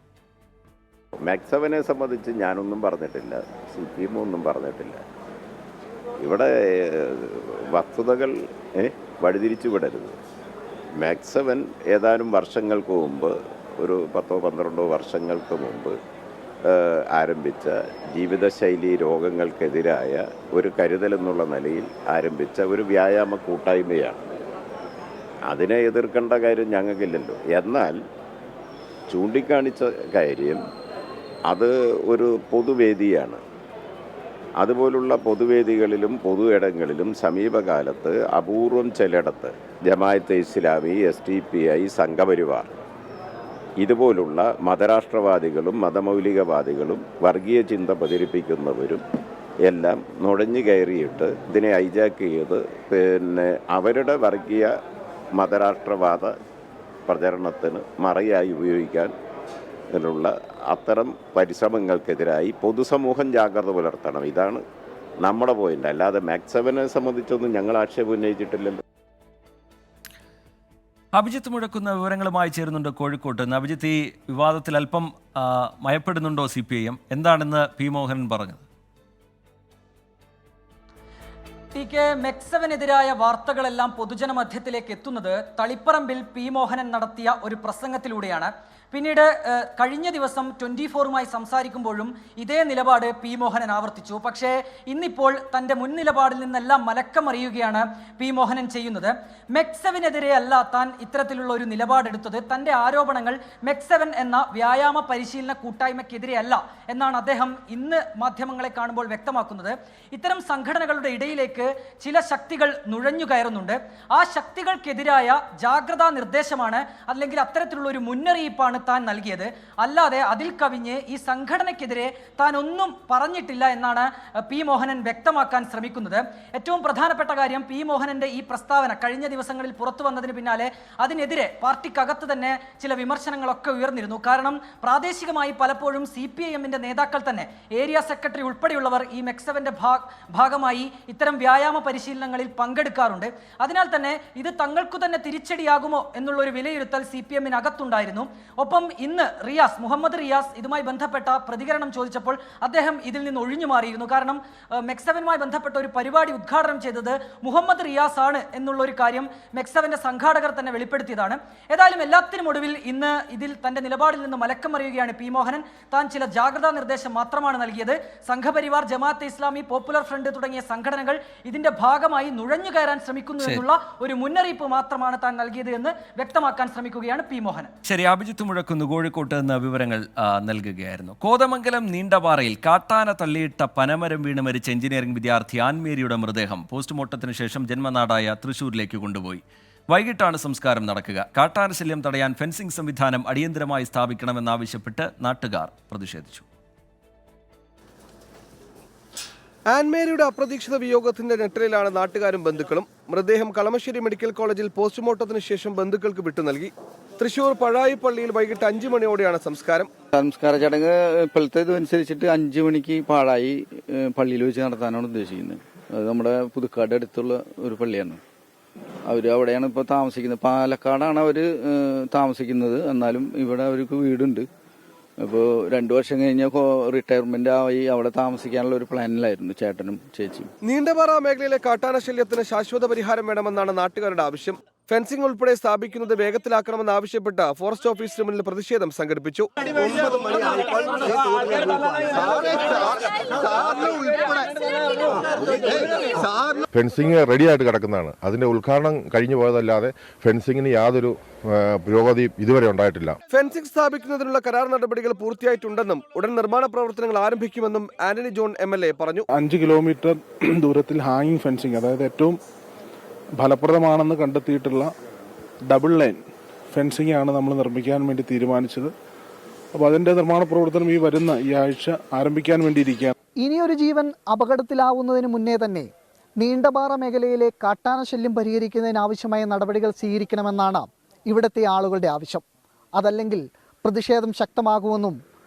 മൈക്ക് 7-നെ സംബന്ധിച്ച് ഞാനൊന്നും പറഞ്ഞിട്ടില്ല, CPIM ഒന്നും പറഞ്ഞിട്ടില്ല. ഇവിടെ വസ്തുതകൾ വഴിതിരിച്ചു വിടരുത്. മൈക്ക് 7 ഏതാനും വർഷങ്ങൾക്ക് മുമ്പ്, ഒരു 10-12 വർഷങ്ങൾക്ക് മുമ്പ് ആരംഭിച്ച ജീവിതശൈലി രോഗങ്ങൾക്കെതിരായ ഒരു കരുതലെന്നുള്ള നിലയിൽ ആരംഭിച്ച ഒരു വ്യായാമ കൂട്ടായ്മയാണ്. അതിനെ എതിർക്കേണ്ട കാര്യം ഞങ്ങൾക്കില്ലല്ലോ. എന്നാൽ ചൂണ്ടിക്കാണിച്ച കാര്യം അത് ഒരു പൊതുവേദിയാണ്. അതുപോലുള്ള പൊതുവേദികളിലും പൊതു ഇടങ്ങളിലും സമീപകാലത്ത് അപൂർവം ചിലയിടത്ത് ജമാഅത്തെ ഇസ്ലാമി, SDPI, സംഘപരിവാർ ഇതുപോലുള്ള മതരാഷ്ട്രവാദികളും മതമൗലികവാദികളും വർഗീയ ചിന്ത പ്രചരിപ്പിക്കുന്നവരും എല്ലാം നുഴഞ്ഞു കയറിയിട്ട് ഇതിനെ ഹൈജാക്ക് ചെയ്ത് അവരുടെ വർഗീയ മതരാഷ്ട്രവാദ പ്രചരണത്തിന് മറയായി ഉപയോഗിക്കാൻ ുള്ള അത്തരം പരിശ്രമങ്ങൾക്കെതിരായി പൊതുസമൂഹം ജാഗ്രത പുലർത്തണം. ഇതാണ് നമ്മുടെ പോയിന്റ്. അല്ലാതെ മൈക്ക് 7-നെ സംബന്ധിച്ചൊന്നും ഞങ്ങൾ ആക്ഷേപം ഉന്നയിച്ചിട്ടില്ലല്ലോ. അഭിജിത്ത് മുഴക്കുന്ന വിവരങ്ങളുമായി ചേരുന്നുണ്ട് കോഴിക്കോട്ട്. അഭിജിത്ത്, ഈ വിവാദത്തിൽ അല്പം മയപ്പെടുന്നുണ്ടോ CPIM? എന്താണെന്ന് P. മോഹനൻ പറഞ്ഞത്? ടി.കെ. മെക്സവനെതിരായ വാർത്തകളെല്ലാം പൊതുജനമധ്യത്തിലേക്ക് എത്തുന്നത് തളിപ്പറമ്പിൽ പി. മോഹനൻ നടത്തിയ ഒരു പ്രസംഗത്തിലൂടെയാണ്. പിന്നീട് കഴിഞ്ഞ ദിവസം 24-മായി സംസാരിക്കുമ്പോഴും ഇതേ നിലപാട് പി. മോഹനൻ ആവർത്തിച്ചു. പക്ഷേ ഇന്നിപ്പോൾ തൻ്റെ മുൻ നിലപാടിൽ നിന്നെല്ലാം മലക്കമറിയുകയാണ് പി. മോഹനൻ ചെയ്യുന്നത്. മെക്സവനെതിരെ അല്ല താൻ ഇത്തരത്തിലുള്ള ഒരു നിലപാടെടുത്തത്. തൻ്റെ ആരോപണങ്ങൾ മെക്സവൻ എന്ന വ്യായാമ പരിശീലന കൂട്ടായ്മയ്ക്കെതിരെ അല്ല എന്നാണ് അദ്ദേഹം ഇന്ന് മാധ്യമങ്ങളെ കാണുമ്പോൾ വ്യക്തമാക്കുന്നത്. ഇത്തരം സംഘടനകളുടെ ഇടയിലേക്ക് ചില ശക്തികൾ നുഴഞ്ഞു കയറുന്നുണ്ട്. ആ ശക്തികൾക്കെതിരായ ജാഗ്രതാ നിർദ്ദേശമാണ് അല്ലെങ്കിൽ അത്തരത്തിലുള്ള ഒരു മുന്നറിയിപ്പാണ് താൻ നൽകിയത്. അല്ലാതെ അതിൽ കവിഞ്ഞ് ഈ സംഘടനയ്ക്കെതിരെ താൻ ഒന്നും പറഞ്ഞിട്ടില്ല എന്നാണ് പി. മോഹനൻ വ്യക്തമാക്കാൻ ശ്രമിക്കുന്നത്. ഏറ്റവും പ്രധാനപ്പെട്ട കാര്യം, പി. മോഹനന്റെ ഈ പ്രസ്താവന കഴിഞ്ഞ ദിവസങ്ങളിൽ പുറത്തു വന്നതിന് പിന്നാലെ അതിനെതിരെ പാർട്ടിക്കകത്ത് തന്നെ ചില വിമർശനങ്ങളൊക്കെ ഉയർന്നിരുന്നു. കാരണം പ്രാദേശികമായി പലപ്പോഴും CPIMന്റെ നേതാക്കൾ തന്നെ, ഏരിയ സെക്രട്ടറി ഉൾപ്പെടെയുള്ളവർ ഈ മെക്സവന്റെ ഭാഗമായി ഇത്തരം വ്യായാമ പരിശീലനങ്ങളിൽ പങ്കെടുക്കാറുണ്ട്. അതിനാൽ തന്നെ ഇത് തങ്ങൾക്കു തന്നെ തിരിച്ചടിയാകുമോ എന്നുള്ളൊരു വിലയിരുത്തൽ CPMനകത്തുണ്ടായിരുന്നു. ഒപ്പം ഇന്ന് മുഹമ്മദ് റിയാസ് ഇതുമായി ബന്ധപ്പെട്ട പ്രതികരണം ചോദിച്ചപ്പോൾ അദ്ദേഹം ഇതിൽ നിന്ന് ഒഴിഞ്ഞു മാറിയിരുന്നു. കാരണം മെക്സവനുമായി ബന്ധപ്പെട്ട ഒരു പരിപാടി ഉദ്ഘാടനം ചെയ്തത് മുഹമ്മദ് റിയാസ് ആണ് എന്നുള്ളൊരു കാര്യം മെക്സവന്റെ സംഘാടകർ തന്നെ വെളിപ്പെടുത്തിയതാണ്. ഏതായാലും എല്ലാത്തിനും ഒടുവിൽ ഇന്ന് ഇതിൽ തന്റെ നിലപാടിൽ നിന്ന് മലക്കം മറിയുകയാണ് പി. മോഹനൻ. താൻ ചില ജാഗ്രതാ നിർദ്ദേശം മാത്രമാണ് നൽകിയത്. സംഘപരിവാർ, ജമാഅത്തെ ഇസ്ലാമി, പോപ്പുലർ ഫ്രണ്ട് തുടങ്ങിയ സംഘടനകൾ ഇതിന്റെ ഭാഗമായി നുഴഞ്ഞു കയറാൻ ശ്രമിക്കുന്നു എന്നുള്ള ഒരു മുന്നറിയിപ്പ് മാത്രമാണ് താൻ നൽകിയത് എന്ന് വ്യക്തമാക്കാൻ ശ്രമിക്കുകയാണ് പി. മോഹനൻ. ശരി, അഭിജിത്ത് മുഴക്കുന്ന് കോഴിക്കോട്ട് നിന്ന് വിവരങ്ങൾ നൽകുകയായിരുന്നു. കോതമംഗലം നീണ്ടപാറയിൽ കാട്ടാന തള്ളിയിട്ട പനമരം വീണ് മരിച്ച എഞ്ചിനീയറിംഗ് വിദ്യാർത്ഥി ആൻമേരിയുടെ മൃതദേഹം പോസ്റ്റ്മോർട്ടത്തിന് ശേഷം ജന്മനാടായ തൃശൂരിലേക്ക് കൊണ്ടുപോയി. വൈകിട്ടാണ് സംസ്കാരം നടക്കുക. കാട്ടാന ശല്യം തടയാൻ ഫെൻസിംഗ് സംവിധാനം അടിയന്തരമായി സ്ഥാപിക്കണമെന്നാവശ്യപ്പെട്ട് നാട്ടുകാർ പ്രതിഷേധിച്ചു. ആൻമേരിയുടെ അപ്രതീക്ഷിത വിയോഗത്തിന്റെ ഞെട്ടലിലാണ് നാട്ടുകാരും ബന്ധുക്കളും. മൃതദേഹം കളമശ്ശേരി മെഡിക്കൽ കോളേജിൽ പോസ്റ്റ്മോർട്ടത്തിന് ശേഷം ബന്ധുക്കൾക്ക് വിട്ടു നൽകി. തൃശൂർ പഴായി പള്ളിയിൽ വൈകിട്ട് 5 മണിയോടെയാണ് സംസ്കാരം. സംസ്കാര ചടങ്ങ് ഇപ്പോഴത്തെ ഇതനുസരിച്ചിട്ട് 5 മണിക്ക് പാഴായി പള്ളിയിൽ വെച്ച് നടത്താനാണ് ഉദ്ദേശിക്കുന്നത്. അത് നമ്മുടെ പുതുക്കാട് അടുത്തുള്ള ഒരു പള്ളിയാണ്. അവർ അവിടെയാണ് ഇപ്പോൾ താമസിക്കുന്നത്. പാലക്കാടാണ് അവർ താമസിക്കുന്നത്. എന്നാലും ഇവിടെ അവർക്ക് വീടുണ്ട്. അപ്പോൾ 2 വർഷം കഴിഞ്ഞ റിട്ടയർമെന്റ് ആയി അവിടെ താമസിക്കാനുള്ള ഒരു പ്ലാനിലായിരുന്നു ചേട്ടനും ചേച്ചിയും. നീണ്ടപാറ മേഖലയിലെ കാട്ടാന ശല്യത്തിന് ശാശ്വത പരിഹാരം വേണമെന്നാണ് നാട്ടുകാരുടെ ആവശ്യം. ഫെൻസിംഗ് ഉൾപ്പെടെ സ്ഥാപിക്കുന്നത് വേഗത്തിലാക്കണമെന്നാവശ്യപ്പെട്ട് ഫോറസ്റ്റ് ഓഫീസിന് മുന്നിൽ പ്രതിഷേധം സംഘടിപ്പിച്ചു. ഫെൻസിങ് റെഡിയായിട്ട് കിടക്കുന്നതാണ്. അതിന്റെ ഉദ്ഘാടനം കഴിഞ്ഞു പോയതല്ലാതെ ഫെൻസിങ്ങിന് യാതൊരു പുരോഗതിയും ഇതുവരെ ഉണ്ടായിട്ടില്ല. ഫെൻസിംഗ് സ്ഥാപിക്കുന്നതിനുള്ള കരാർ നടപടികൾ പൂർത്തിയായിട്ടുണ്ടെന്നും ഉടൻ നിർമ്മാണ പ്രവർത്തനങ്ങൾ ആരംഭിക്കുമെന്നും ആന്റണി ജോൺ MLA പറഞ്ഞു. 5 കിലോമീറ്റർ ദൂരത്തിൽ ഹാങ്ങിങ് ഫെൻസിങ്, അതായത് ഏറ്റവും ഫലപ്രദമാണെന്ന് കണ്ടെത്തിയിട്ടുള്ള ഡബിൾ ലൈൻ ഫെൻസിംഗ് ആണ് നമ്മൾ നിർമ്മിക്കാൻ വേണ്ടി തീരുമാനിച്ചത്. അപ്പോൾ അതിന്റെ നിർമ്മാണ പ്രവർത്തനം ഈ ആഴ്ച ആരംഭിക്കാൻ വേണ്ടിയിരിക്കുകയാണ്. ഇനിയൊരു ജീവൻ അപകടത്തിലാവുന്നതിന് മുന്നേ തന്നെ നീണ്ടപാറ മേഖലയിലെ കാട്ടാന ശല്യം പരിഹരിക്കുന്നതിനാവശ്യമായ നടപടികൾ സ്വീകരിക്കണമെന്നാണ് ഇവിടുത്തെ ആളുകളുടെ ആവശ്യം. അതല്ലെങ്കിൽ പ്രതിഷേധം ശക്തമാകുമെന്നും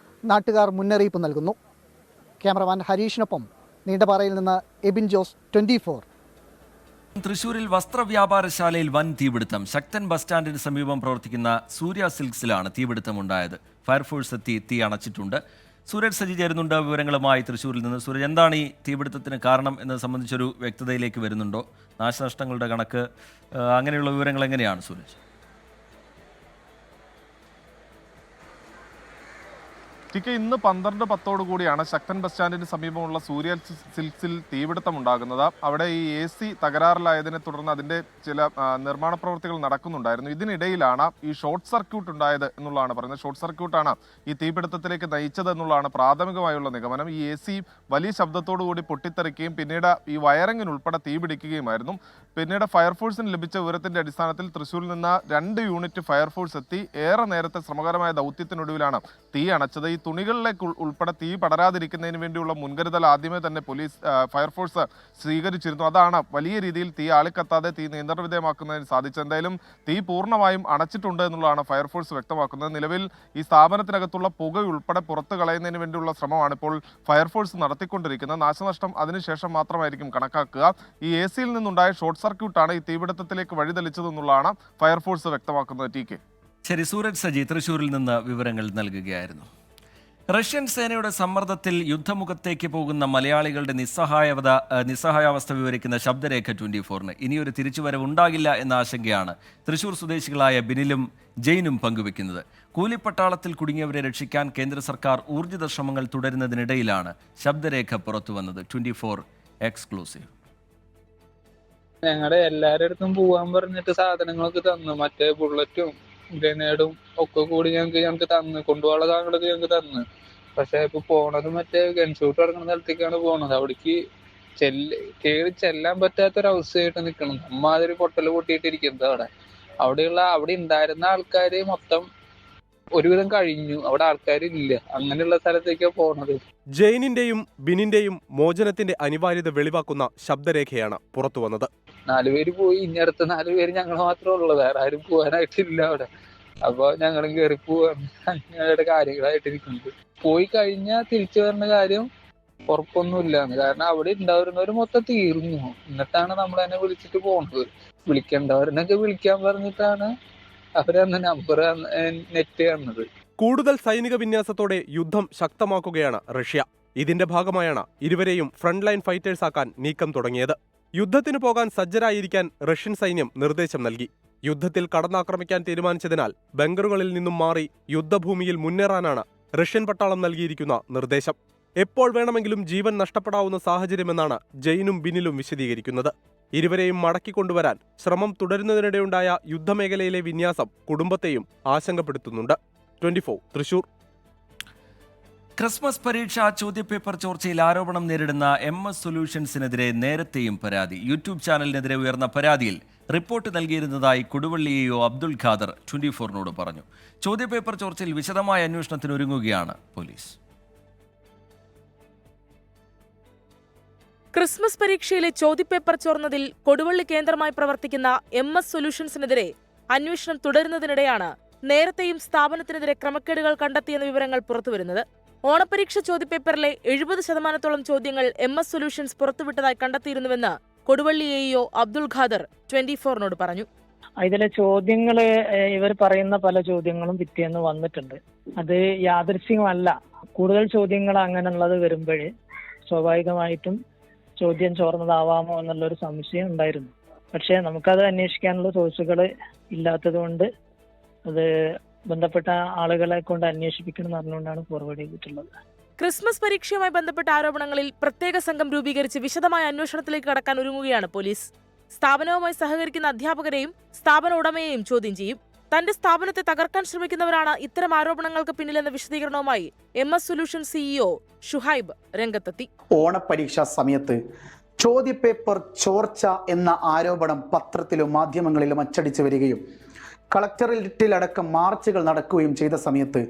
നാട്ടുകാർ മുന്നറിയിപ്പ് നൽകുന്നു. ക്യാമറമാൻ ഹരീഷിനൊപ്പം നീണ്ടപാറയിൽ നിന്ന് എബിൻ ജോസ്, 24. തൃശൂരിൽ വസ്ത്രവ്യാപാരശാലയിൽ വൻ തീപിടുത്തം. ശക്തൻ ബസ് സ്റ്റാൻഡിന് സമീപം പ്രവർത്തിക്കുന്ന സൂര്യ സിൽക്സിലാണ് തീപിടുത്തമുണ്ടായത്. ഫയർഫോഴ്സ് എത്തി തീ അണച്ചിട്ടുണ്ട്. സൂരജ് സജി ചേരുന്നുണ്ട് വിവരങ്ങളുമായി തൃശ്ശൂരിൽ നിന്ന്. സൂരജ്, എന്താണ് ഈ തീപിടുത്തത്തിന് കാരണം എന്നത് സംബന്ധിച്ചൊരു വ്യക്തതയിലേക്ക് വരുന്നുണ്ടോ? നാശനഷ്ടങ്ങളുടെ കണക്ക്, അങ്ങനെയുള്ള വിവരങ്ങൾ എങ്ങനെയാണ് സൂരജ്? ഇന്ന് 12:10 കൂടിയാണ് ശക്തൻ ബസ് സ്റ്റാൻഡിന് സമീപമുള്ള സൂര്യ സിൽക്സിൽ തീപിടുത്തമുണ്ടാകുന്നത്. അവിടെ ഈ AC തകരാറിലായതിനെ തുടർന്ന് അതിൻ്റെ ചില നിർമ്മാണ പ്രവൃത്തികൾ നടക്കുന്നുണ്ടായിരുന്നു. ഇതിനിടയിലാണ് ഈ ഷോർട്ട് സർക്യൂട്ട് ഉണ്ടായത് എന്നുള്ളതാണ് പറയുന്നത്. ഷോർട്ട് സർക്യൂട്ടാണ് ഈ തീപിടുത്തത്തിലേക്ക് നയിച്ചത് എന്നുള്ളതാണ് പ്രാഥമികമായുള്ള നിഗമനം. ഈ AC വലിയ ശബ്ദത്തോടു കൂടി പൊട്ടിത്തെറിക്കുകയും പിന്നീട് ഈ വയറിങ്ങിനുൾപ്പെടെ തീപിടിക്കുകയുമായിരുന്നു. പിന്നീട് ഫയർഫോഴ്സിന് ലഭിച്ച വിവരത്തിന്റെ അടിസ്ഥാനത്തിൽ തൃശ്ശൂരിൽ നിന്ന് 2 യൂണിറ്റ് ഫയർഫോഴ്സ് എത്തി ഏറെ നേരത്തെ ശ്രമകരമായ ദൗത്യത്തിനൊടുവിലാണ് തീ അണച്ചത്. ഈ തുണികളിലേക്ക് ഉൾപ്പെടെ തീ പടരാതിരിക്കുന്നതിന് വേണ്ടിയുള്ള മുൻകരുതൽ ആദ്യമേ തന്നെ ഫയർഫോഴ്സ് സ്വീകരിച്ചിരുന്നു. അതാണ് വലിയ രീതിയിൽ തീ ആളിക്കത്താതെ തീ നിയന്ത്രണ വിധേയമാക്കുന്നതിന് സാധിച്ചത്. എന്തായാലും തീ പൂർണ്ണമായും അണച്ചിട്ടുണ്ട് എന്നുള്ളതാണ് ഫയർഫോഴ്സ് വ്യക്തമാക്കുന്നത്. നിലവിൽ ഈ സ്ഥാപനത്തിനകത്തുള്ള പുക ഉൾപ്പെടെ പുറത്തു കളയുന്നതിന് വേണ്ടിയുള്ള ശ്രമമാണ് ഇപ്പോൾ ഫയർഫോഴ്സ് നടത്തിക്കൊണ്ടിരിക്കുന്നത്. നാശനഷ്ടം അതിനുശേഷം മാത്രമായിരിക്കും കണക്കാക്കുക. ഈ AC-യിൽ നിന്നുണ്ടായ ഷോർട്ട് സർക്യൂട്ടാണ് ഈ തീപിടുത്തത്തിലേക്ക് വഴിതെളിച്ചതെന്നുള്ളതാണ് ഫയർഫോഴ്സ് വ്യക്തമാക്കുന്നത്. TK. ശരി, സൂരജ് സജി തൃശ്ശൂരിൽ നിന്ന് വിവരങ്ങൾ നൽകുകയായിരുന്നു. റഷ്യൻ സേനയുടെ സമ്മർദ്ദത്തിൽ യുദ്ധമുഖത്തേക്ക് പോകുന്ന മലയാളികളുടെ നിസ്സഹായാവസ്ഥ വിവരിക്കുന്ന ശബ്ദരേഖ 24-ന് ഇനിയൊരു തിരിച്ചുവരവ് ഉണ്ടാകില്ല എന്ന ആശങ്കയാണ് തൃശൂർ സ്വദേശികളായ ബിനിലും ജെയിനും പങ്കുവെക്കുന്നത്. കൂലിപ്പട്ടാളത്തിൽ കുടുങ്ങിയവരെ രക്ഷിക്കാൻ കേന്ദ്ര സർക്കാർ ഊർജിത ശ്രമങ്ങൾ തുടരുന്നതിനിടയിലാണ് ശബ്ദരേഖ പുറത്തുവന്നത്. 24 എക്സ്ക്ലൂസീവ്. ഞങ്ങളുടെ എല്ലാവരുടെ അടുത്തും പോവാൻ പറഞ്ഞിട്ട് സാധനങ്ങളൊക്കെ തന്നു. മറ്റേ ബുള്ളറ്റും ഗ്രനേഡും ഒക്കെ കൂടി ഞങ്ങൾക്ക് തന്നു. കൊണ്ടുപോകാനുള്ള സാധനങ്ങളൊക്കെ ഞങ്ങൾക്ക് തന്നു. പക്ഷെ ഇപ്പൊ പോണത് മറ്റേ ഗൺഷൂട്ട് നടക്കുന്ന സ്ഥലത്തേക്കാണ് പോണത്. അവിടേക്ക് കേറി ചെല്ലാൻ പറ്റാത്തൊരവസ്ഥയായിട്ട് നിൽക്കണം. അമ്മാതിരി പൊട്ടല് പൊട്ടിയിട്ടിരിക്കുന്നത്. അവിടെ ഉണ്ടായിരുന്ന ആൾക്കാര് മൊത്തം ഒരുവിധം കഴിഞ്ഞു. അവിടെ ആൾക്കാരില്ല. അങ്ങനെയുള്ള സ്ഥലത്തേക്കാണ് പോണത്. ജെയിനിന്റെയും ബിനിന്റെയും മോചനത്തിന്റെ അനിവാര്യത വെളിവാക്കുന്ന ശബ്ദരേഖയാണ് പുറത്തുവന്നത്. 4 പേര് പോയി. ഇനി അടുത്ത 4 പേര് ഞങ്ങൾ മാത്രമേ ഉള്ളൂ. വേറെ ആരും പോകാനായിട്ടില്ല അവിടെ. അപ്പൊ ഞങ്ങളും കയറി പോവാൻ അങ്ങനെയുള്ള കാര്യങ്ങളായിട്ടിരിക്കുന്നത്. പോയി കഴിഞ്ഞാൽ തിരിച്ചു വരുന്ന കാര്യം ഉറപ്പൊന്നുമില്ലാന്ന്. കാരണം അവിടെ ഉണ്ടാവുന്നവർ മൊത്തം തീർന്നു. എന്നിട്ടാണ് നമ്മളെന്നെ വിളിച്ചിട്ട് പോണത്. വിളിക്കേണ്ടവരനൊക്കെ വിളിക്കാൻ പറഞ്ഞിട്ടാണ് അവരന്ന് നമ്പർ നെറ്റ് തന്നത്. കൂടുതൽ സൈനിക വിന്യാസത്തോടെ യുദ്ധം ശക്തമാക്കുകയാണ് റഷ്യ. ഇതിന്റെ ഭാഗമായാണ് ഇരുവരെയും ഫ്രണ്ട് ലൈൻ ഫൈറ്റേഴ്സ് ആക്കാൻ നീക്കം തുടങ്ങിയത്. യുദ്ധത്തിന് പോകാൻ സജ്ജരായിരിക്കാൻ റഷ്യൻ സൈന്യം നിർദ്ദേശം നൽകി. യുദ്ധത്തിൽ കടന്നാക്രമിക്കാൻ തീരുമാനിച്ചതിനാൽ ബങ്കറുകളിൽ നിന്നും മാറി യുദ്ധഭൂമിയിൽ മുന്നേറാനാണ് റഷ്യൻ പട്ടാളം നൽകിയിരിക്കുന്ന നിർദ്ദേശം. എപ്പോൾ വേണമെങ്കിലും ജീവൻ നഷ്ടപ്പെടാവുന്ന സാഹചര്യമെന്നാണ് ജെയിനും ബിനിലും വിശദീകരിക്കുന്നത്. ഇരുവരെയും മടക്കിക്കൊണ്ടുവരാൻ ശ്രമം തുടരുന്നതിനിടെയുണ്ടായ യുദ്ധമേഖലയിലെ വിന്യാസം കുടുംബത്തെയും ആശങ്കപ്പെടുത്തുന്നുണ്ട്. 24 തൃശൂർ. ക്രിസ്മസ് പരീക്ഷാ ചോദ്യപേപ്പർ ചോർച്ചയിൽ ആരോപണം നേരിടുന്ന MS സൊല്യൂഷൻസിനെതിരെ നേരത്തെയും പരാതി. യൂട്യൂബ് ചാനലിനെതിരെ ഉയർന്ന പരാതിയിൽ റിപ്പോർട്ട് നൽകിയിരുന്നതായി കൊടുവള്ളി AO അബ്ദുൽ ഖാദർ 24-നോട് പറഞ്ഞു. ചോദ്യപേപ്പർ ചോർച്ചയിൽ വിശദമായ അന്വേഷണത്തിനൊരുങ്ങുകയാണ് പോലീസ്. ക്രിസ്മസ് പരീക്ഷയിലെ ചോദ്യപേപ്പർ ചോർന്നതിൽ കൊടുവള്ളി കേന്ദ്രമായി പ്രവർത്തിക്കുന്ന MS സൊല്യൂഷൻസിനെതിരെ അന്വേഷണം തുടരുന്നതിനിടെയാണ് നേരത്തെയും സ്ഥാപനത്തിനെതിരെ ക്രമക്കേടുകൾ കണ്ടെത്തിയെന്ന വിവരങ്ങൾ പുറത്തുവരുന്നത്. ഓണപരീക്ഷ ചോദ്യപേപ്പറിലെ 70% ചോദ്യങ്ങൾ MS സൊല്യൂഷൻസ് പുറത്തുവിട്ടതായി കണ്ടെത്തിയിരുന്നുവെന്ന് കൊടുവള്ളി AO അബ്ദുൽ ഖാദർ 24-നോട് പറഞ്ഞു. ഇതിലെ ചോദ്യങ്ങള് ഇവർ പറയുന്ന പല ചോദ്യങ്ങളും പിറ്റേന്ന് വന്നിട്ടുണ്ട്. അത് യാദൃശ്ചികമല്ല. കൂടുതൽ ചോദ്യങ്ങൾ അങ്ങനെയുള്ളത് വരുമ്പോഴേ സ്വാഭാവികമായിട്ടും ചോദ്യം ചോർന്നതാവാമോ എന്നുള്ളൊരു സംശയം ഉണ്ടായിരുന്നു. പക്ഷേ നമുക്കത് അന്വേഷിക്കാനുള്ള സോഴ്സുകൾ ഇല്ലാത്തത് കൊണ്ട് അത് ബന്ധപ്പെട്ട ആളുകളെ കൊണ്ട് അന്വേഷിപ്പിക്കണം പറഞ്ഞുകൊണ്ടാണ് ഫോർവേഡ് ചെയ്തിട്ടുള്ളത്. ക്രിസ്മസ് പരീക്ഷയുമായി ബന്ധപ്പെട്ട ആരോപണങ്ങളിൽ പ്രത്യേക സംഘം രൂപീകരിച്ച് വിശദമായ അന്വേഷണത്തിലേക്ക് കടക്കാൻ ഒരുങ്ങുകയാണ് പോലീസ്. സ്ഥാപനവുമായി സഹകരിക്കുന്ന അധ്യാപകരെയും സ്ഥാപന ഉടമയെയും ചോദ്യം ചെയ്യും. തന്റെ സ്ഥാപനത്തെ തകർക്കാൻ ശ്രമിക്കുന്നവരാണ് ഇത്തരം ആരോപണങ്ങൾക്ക് പിന്നിലെന്ന വിശദീകരണവുമായി MS സൊല്യൂഷൻ CEO ഷുഹൈബ് രംഗത്തെത്തി. ഓണപരീക്ഷാ സമയത്ത് ചോദ്യപേപ്പർ ചോർച്ച എന്ന ആരോപണം പത്രത്തിലും മാധ്യമങ്ങളിലും അച്ചടിച്ചു വരികയും കളക്ടറേറ്റിലടക്കം മാർച്ചുകൾ നടക്കുകയും ചെയ്ത സമയത്ത്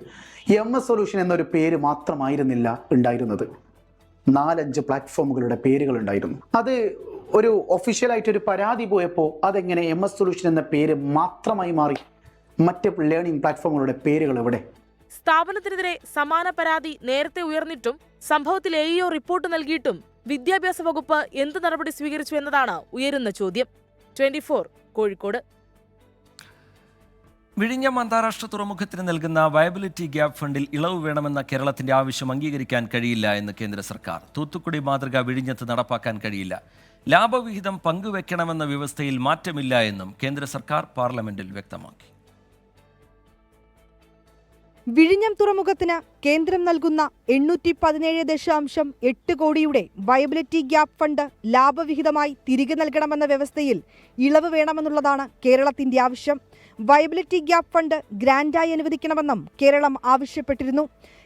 MS സൊല്യൂഷൻ എന്നൊരു പേര് മാത്രമായിരുന്നില്ല ഉണ്ടായിരുന്നത്. 4-5 പ്ലാറ്റ്ഫോമുകളുടെ പേരുകൾ ഉണ്ടായിരുന്നു. അത് ഒരു ഒഫീഷ്യലായിട്ടൊരു പരാതി പോയപ്പോൾ അതെങ്ങനെ MS സൊല്യൂഷൻ എന്ന പേര് മാത്രമായി മാറി? മറ്റ് ലേണിംഗ് പ്ലാറ്റ്ഫോമുകളുടെ പേരുകൾ എവിടെ? സ്ഥാപനത്തിനെതിരെ സമാന പരാതി നേരത്തെ ഉയർന്നിട്ടും സംഭവത്തിൽ AEO റിപ്പോർട്ട് നൽകിയിട്ടും വിദ്യാഭ്യാസ വകുപ്പ് എന്ത് നടപടി സ്വീകരിച്ചു എന്നതാണ് ഉയരുന്ന ചോദ്യം. 24 കോഴിക്കോട്. വിഴിഞ്ഞം അന്താരാഷ്ട്ര തുറമുഖത്തിന് നൽകുന്ന വയബിലിറ്റി ഗ്യാപ് ഫണ്ടിൽ ഇളവ് വേണമെന്ന കേരളത്തിന്റെ ആവശ്യം അംഗീകരിക്കാൻ കഴിയില്ല എന്ന് കേന്ദ്ര സർക്കാർ. തൂത്തുക്കുടി മാതൃക വിഴിഞ്ഞത്ത് നടപ്പാക്കാൻ കഴിയില്ല. ലാഭവിഹിതം പങ്കുവെക്കണമെന്ന വ്യവസ്ഥയിൽ മാറ്റമില്ല എന്നും കേന്ദ്ര സർക്കാർ പാർലമെന്റിൽ വ്യക്തമാക്കി. വിഴിഞ്ഞം തുറമുഖത്തിന് കേന്ദ്രം നൽകുന്ന 817.8 കോടിയുടെ വയബിലിറ്റി ഗ്യാപ് ഫണ്ട് ലാഭവിഹിതമായി തിരികെ നൽകണമെന്ന വ്യവസ്ഥയിൽ ഇളവ് വേണമെന്നുള്ളതാണ് കേരളത്തിന്റെ ആവശ്യം. വയബിലിറ്റി ഗ്യാപ് ഫണ്ട് ഗ്രാന്റായി അനുവദിക്കണമെന്നും കേരളം ആവശ്യപ്പെട്ടിരുന്നു.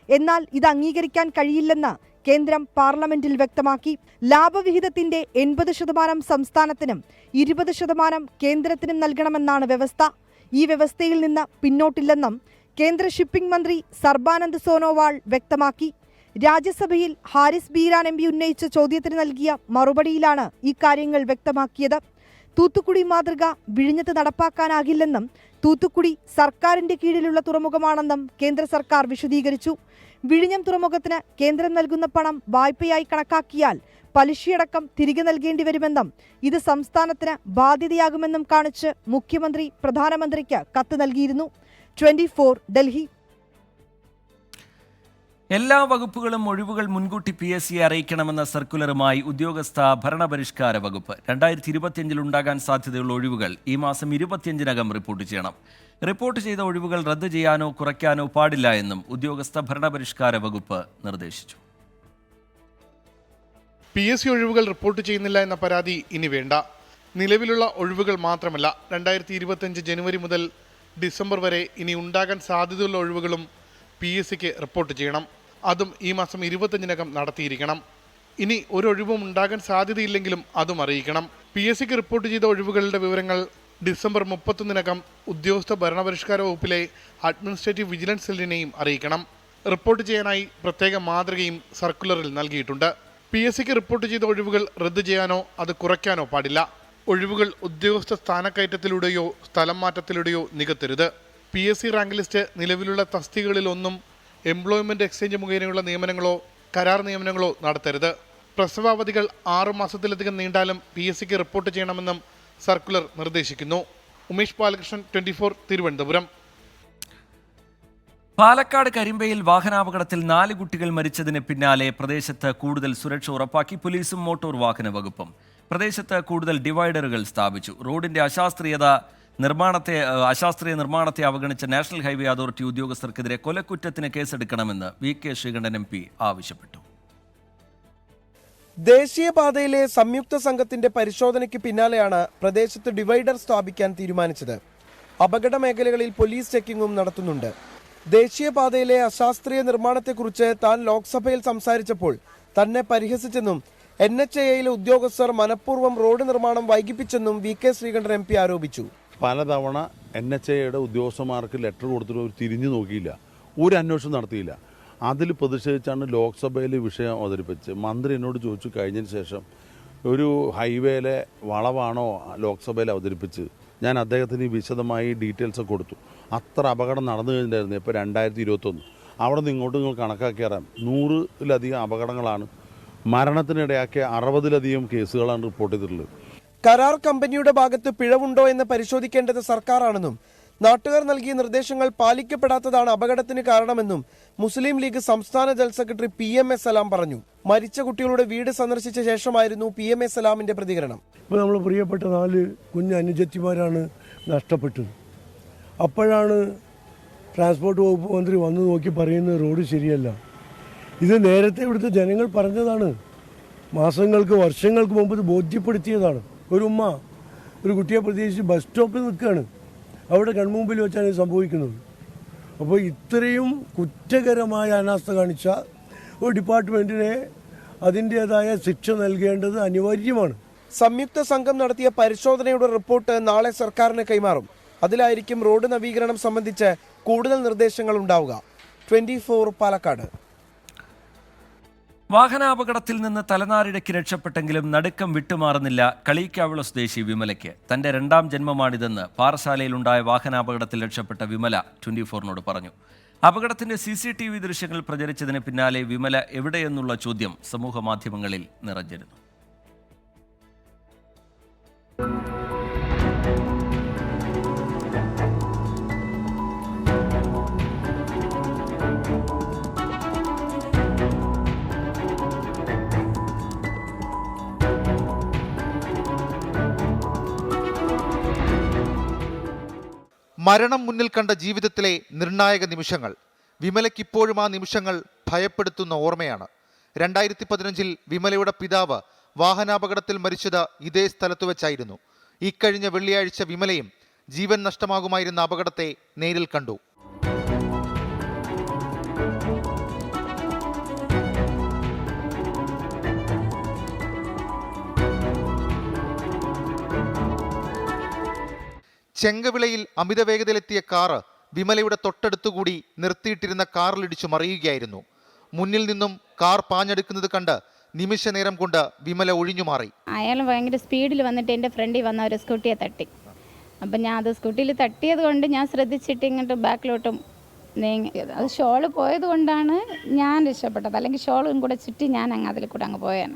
എന്നാൽ ഇത് അംഗീകരിക്കാൻ കഴിയില്ലെന്ന് കേന്ദ്രം പാർലമെന്റിൽ വ്യക്തമാക്കി. ലാഭവിഹിതത്തിന്റെ 80% സംസ്ഥാനത്തിനും 20% കേന്ദ്രത്തിനും നൽകണമെന്നാണ് വ്യവസ്ഥ. ഈ വ്യവസ്ഥയിൽ നിന്ന് പിന്നോട്ടില്ലെന്നും കേന്ദ്ര ഷിപ്പിംഗ് മന്ത്രി സർബാനന്ദ് സോനോവാൾ വ്യക്തമാക്കി. രാജ്യസഭയിൽ ഹാരിസ് ബീരാൻ MP ഉന്നയിച്ച ചോദ്യത്തിന് നൽകിയ മറുപടിയിലാണ് ഇക്കാര്യങ്ങൾ വ്യക്തമാക്കിയത്. തൂത്തുക്കുടി മാതൃക വിഴിഞ്ഞത്ത് നടപ്പാക്കാനാകില്ലെന്നും തൂത്തുക്കുടി സർക്കാരിന്റെ കീഴിലുള്ള തുറമുഖമാണെന്നും കേന്ദ്ര സർക്കാർ വിശദീകരിച്ചു. വിഴിഞ്ഞം തുറമുഖത്തിന് കേന്ദ്രം നൽകുന്ന പണം വായ്പയായി കണക്കാക്കിയാൽ പലിശയടക്കം തിരികെ നൽകേണ്ടി വരുമെന്നും ഇത് സംസ്ഥാനത്തിന് ബാധ്യതയാകുമെന്നും കാണിച്ച് മുഖ്യമന്ത്രി പ്രധാനമന്ത്രിക്ക് കത്ത് നൽകിയിരുന്നു. 24 ഡൽഹി. എല്ലാ വകുപ്പുകളും ഒഴിവുകൾ മുൻകൂട്ടി PSCയെ അറിയിക്കണമെന്ന സർക്കുലറുമായി ഉദ്യോഗസ്ഥ ഭരണപരിഷ്കാര വകുപ്പ്. 2025 ഉണ്ടാകാൻ സാധ്യതയുള്ള ഒഴിവുകൾ ഈ മാസം 25-നകം റിപ്പോർട്ട് ചെയ്യണം. റിപ്പോർട്ട് ചെയ്ത ഒഴിവുകൾ റദ്ദ് ചെയ്യാനോ കുറയ്ക്കാനോ പാടില്ല എന്നും ഉദ്യോഗസ്ഥ ഭരണപരിഷ്കാര വകുപ്പ് നിർദ്ദേശിച്ചു. PSC ഒഴിവുകൾ റിപ്പോർട്ട് ചെയ്യുന്നില്ല എന്ന പരാതി ഇനി വേണ്ട. നിലവിലുള്ള ഒഴിവുകൾ മാത്രമല്ല, 2025 ജനുവരി മുതൽ ഡിസംബർ വരെ ഇനി ഉണ്ടാകാൻ സാധ്യതയുള്ള ഒഴിവുകളും PSCക്ക് റിപ്പോർട്ട് ചെയ്യണം. അതും ഈ മാസം 25-നകം നടത്തിയിരിക്കണം. ഇനി ഒരു ഒഴിവും ഉണ്ടാകാൻ സാധ്യതയില്ലെങ്കിലും അതും അറിയിക്കണം. PSCക്ക് റിപ്പോർട്ട് ചെയ്ത ഒഴിവുകളുടെ വിവരങ്ങൾ ഡിസംബർ 31-നകം ഉദ്യോഗസ്ഥ ഭരണപരിഷ്കാര വകുപ്പിലെ അഡ്മിനിസ്ട്രേറ്റീവ് വിജിലൻസ് സെല്ലിനെയും അറിയിക്കണം. റിപ്പോർട്ട് ചെയ്യാനായി പ്രത്യേക മാതൃകയും സർക്കുലറിൽ നൽകിയിട്ടുണ്ട്. PSCക്ക് റിപ്പോർട്ട് ചെയ്ത ഒഴിവുകൾ റദ്ദ് ചെയ്യാനോ അത് കുറയ്ക്കാനോ പാടില്ല. ഒഴിവുകൾ ഉദ്യോഗസ്ഥ സ്ഥാനക്കയറ്റത്തിലൂടെയോ സ്ഥലം മാറ്റത്തിലൂടെയോ നികത്തരുത്. PSC റാങ്ക് ലിസ്റ്റ് നിലവിലുള്ള തസ്തികകളിലൊന്നും എംപ്ലോയ്മെന്റ് എക്സ്ചേഞ്ച് മുഖേനയുള്ള നിയമനങ്ങളോ കരാർ നിയമനങ്ങളോ നടത്തരുത്. പ്രസവാവധികൾ 6 മാസത്തിലധികം നീണ്ടാലും PSCക്ക് റിപ്പോർട്ട് ചെയ്യണമെന്നും സർക്കുലർ നിർദ്ദേശിക്കുന്നു. ഉമേഷ് ബാലകൃഷ്ണൻ, 24, തിരുവനന്തപുരം. പാലക്കാട് കരിമ്പയിൽ വാഹനാപകടത്തിൽ 4 കുട്ടികൾ മരിച്ചതിന് പിന്നാലെ പ്രദേശത്ത് കൂടുതൽ സുരക്ഷ ഉറപ്പാക്കി പോലീസും മോട്ടോർ വാഹന വകുപ്പും. പ്രദേശത്ത് കൂടുതൽ ഡിവൈഡറുകൾ സ്ഥാപിച്ചു. റോഡിന്റെ അശാസ്ത്രീയ നിർമ്മാണത്തെ അവഗണിച്ച നാഷണൽ ഹൈവേ അതോറിറ്റി ഉദ്യോഗസ്ഥർക്കെതിരെ കൊലക്കുറ്റത്തിന് കേസെടുക്കണമെന്ന് VK ശ്രീകണ്ഠൻ MP ആവശ്യപ്പെട്ടു. ദേശീയപാതയിലെ സംയുക്ത സംഘത്തിന്റെ പരിശോധനയ്ക്ക് പിന്നാലെയാണ് പ്രദേശത്ത് ഡിവൈഡർ സ്ഥാപിക്കാൻ തീരുമാനിച്ചത്. അപകട മേഖലകളിൽ പോലീസ് ചെക്കിങ്ങും നടത്തുന്നുണ്ട്. ദേശീയപാതയിലെ അശാസ്ത്രീയ നിർമ്മാണത്തെക്കുറിച്ച് താൻ ലോക്സഭയിൽ സംസാരിച്ചപ്പോൾ തന്നെ പരിഹസിച്ചെന്നും NHAIയിലെ ഉദ്യോഗസ്ഥർ മനഃപൂർവ്വം റോഡ് നിർമ്മാണം വൈകിപ്പിച്ചെന്നും VK ശ്രീകണ്ഠൻ MP ആരോപിച്ചു. പലതവണ NHAIയുടെ ഉദ്യോഗസ്ഥന്മാർക്ക് ലെറ്റർ കൊടുത്തിട്ട് ഒരു തിരിഞ്ഞു നോക്കിയില്ല, ഒരു അന്വേഷണം നടത്തിയില്ല. അതിൽ പ്രതിഷേധിച്ചാണ് ലോക്സഭയിൽ വിഷയം അവതരിപ്പിച്ച് മന്ത്രി എന്നോട് ചോദിച്ചു കഴിഞ്ഞതിന് ശേഷം ഒരു ഹൈവേയിലെ വളവാണോ ലോക്സഭയിൽ അവതരിപ്പിച്ച്. ഞാൻ അദ്ദേഹത്തിന് വിശദമായി ഡീറ്റെയിൽസ് കൊടുത്തു. അത്ര അപകടം നടന്നു കഴിഞ്ഞിട്ടുണ്ടായിരുന്നു. ഇപ്പോൾ 2021 അവിടെ നിന്ന് ഇങ്ങോട്ട് നിങ്ങൾ കണക്കാക്കിയാറാം 100-ലധികം അപകടങ്ങളാണ്. മരണത്തിനിടയാക്കിയ 60-ലധികം കേസുകളാണ് റിപ്പോർട്ട് ചെയ്തിട്ടുള്ളത്. കരാർ കമ്പനിയുടെ ഭാഗത്ത് പിഴവുണ്ടോ എന്ന് പരിശോധിക്കേണ്ടത് സർക്കാരാണെന്നും നാട്ടുകാർ നൽകിയ നിർദ്ദേശങ്ങൾ പാലിക്കപ്പെടാത്തതാണ് അപകടത്തിന് കാരണമെന്നും മുസ്ലിം ലീഗ് സംസ്ഥാന ജനറൽ സെക്രട്ടറി PM A സലാം പറഞ്ഞു. മരിച്ച കുട്ടികളുടെ വീട് സന്ദർശിച്ച ശേഷമായിരുന്നു PM A സലാമിന്റെ പ്രതികരണം. ഇപ്പോൾ നമ്മൾ പ്രിയപ്പെട്ട 4 കുഞ്ഞ് അനുജത്തിമാരാണ് നഷ്ടപ്പെട്ടത്. അപ്പോഴാണ് ട്രാൻസ്പോർട്ട് വകുപ്പ് മന്ത്രി വന്നു നോക്കി പറയുന്നത് റോഡ് ശരിയല്ല. ഇത് നേരത്തെ ഇവിടുത്തെ ജനങ്ങൾ പറഞ്ഞതാണ്. മാസങ്ങൾക്ക് വർഷങ്ങൾക്ക് മുമ്പ് ഇത് ബോധ്യപ്പെടുത്തിയതാണ്. ഒരു ഉമ്മ ഒരു കുട്ടിയെ പ്രതീക്ഷിച്ച് ബസ് സ്റ്റോപ്പിൽ നിൽക്കുകയാണ്. അവിടെ കൺമുമ്പിൽ വെച്ചാണ് ഇത് സംഭവിക്കുന്നത്. അപ്പോൾ ഇത്രയും കുറ്റകരമായ അനാസ്ഥ കാണിച്ച ഒരു ഡിപ്പാർട്ട്മെൻറ്റിനെ അതിൻ്റേതായ ശിക്ഷ നൽകേണ്ടത് അനിവാര്യമാണ്. സംയുക്ത സംഘം നടത്തിയ പരിശോധനയുടെ റിപ്പോർട്ട് നാളെ സർക്കാരിന് കൈമാറും. അതിലായിരിക്കും റോഡ് നവീകരണം സംബന്ധിച്ച് കൂടുതൽ നിർദ്ദേശങ്ങൾ ഉണ്ടാവുക. 24 പാലക്കാട്. വാഹനാപകടത്തിൽ നിന്ന് തലനാരിഴയ്ക്ക് രക്ഷപ്പെട്ടെങ്കിലും നടുക്കം വിട്ടുമാറുന്നില്ല കളിയിക്കാവിള സ്വദേശി വിമലയ്ക്ക്. തന്റെ 2ാം ജന്മമാണിതെന്ന് പാറശാലയിലുണ്ടായ വാഹനാപകടത്തിൽ രക്ഷപ്പെട്ട വിമല 24-നോട് പറഞ്ഞു. അപകടത്തിന്റെ CCTV ദൃശ്യങ്ങൾ പ്രചരിച്ചതിന് പിന്നാലെ വിമല എവിടെയെന്നുള്ള ചോദ്യം സമൂഹ മാധ്യമങ്ങളിൽ നിറഞ്ഞിരുന്നു. മരണം മുന്നിൽ കണ്ട ജീവിതത്തിലെ നിർണായക നിമിഷങ്ങൾ. വിമലയ്ക്കിപ്പോഴും ആ നിമിഷങ്ങൾ ഭയപ്പെടുത്തുന്ന ഓർമ്മയാണ്. 2015 വിമലയുടെ പിതാവ് വാഹനാപകടത്തിൽ മരിച്ചത് ഇതേ സ്ഥലത്തു വെച്ചായിരുന്നു. ഇക്കഴിഞ്ഞ വെള്ളിയാഴ്ച വിമലയും ജീവൻ നഷ്ടമാകുമായിരുന്ന അപകടത്തെ നേരിൽ കണ്ടു. ചെങ്കവിളയിൽ അമിത വേഗതയിലെത്തിയ കാറ് വിമലയുടെ തൊട്ടടുത്തുകൂടി നിർത്തിയിട്ടിരുന്ന കാറിലിടിച്ചു മറിയുകയായിരുന്നു. മുന്നിൽ നിന്നും കാർ പാഞ്ഞെടുക്കുന്നത് കണ്ട് നിമിഷ നേരം കൊണ്ട് വിമല ഒഴിഞ്ഞുമാറി. അയാൾ ഭയങ്കര സ്പീഡിൽ വന്നിട്ട് എൻ്റെ ഫ്രണ്ടിൽ വന്ന ഒരു സ്കൂട്ടിയെ തട്ടി. അപ്പം ഞാൻ അത് സ്കൂട്ടിയിൽ തട്ടിയത് കൊണ്ട് ഞാൻ ശ്രദ്ധിച്ചിട്ട് ഇങ്ങോട്ട് ബാക്കിലോട്ടും നീങ്ങി. അത് ഷോള് പോയത് കൊണ്ടാണ് ഞാൻ രക്ഷപ്പെട്ടത്. അല്ലെങ്കിൽ ഷോളും കൂടെ ചുറ്റി ഞാൻ അതിൽ കൂടെ അങ്ങ് പോയാണ്.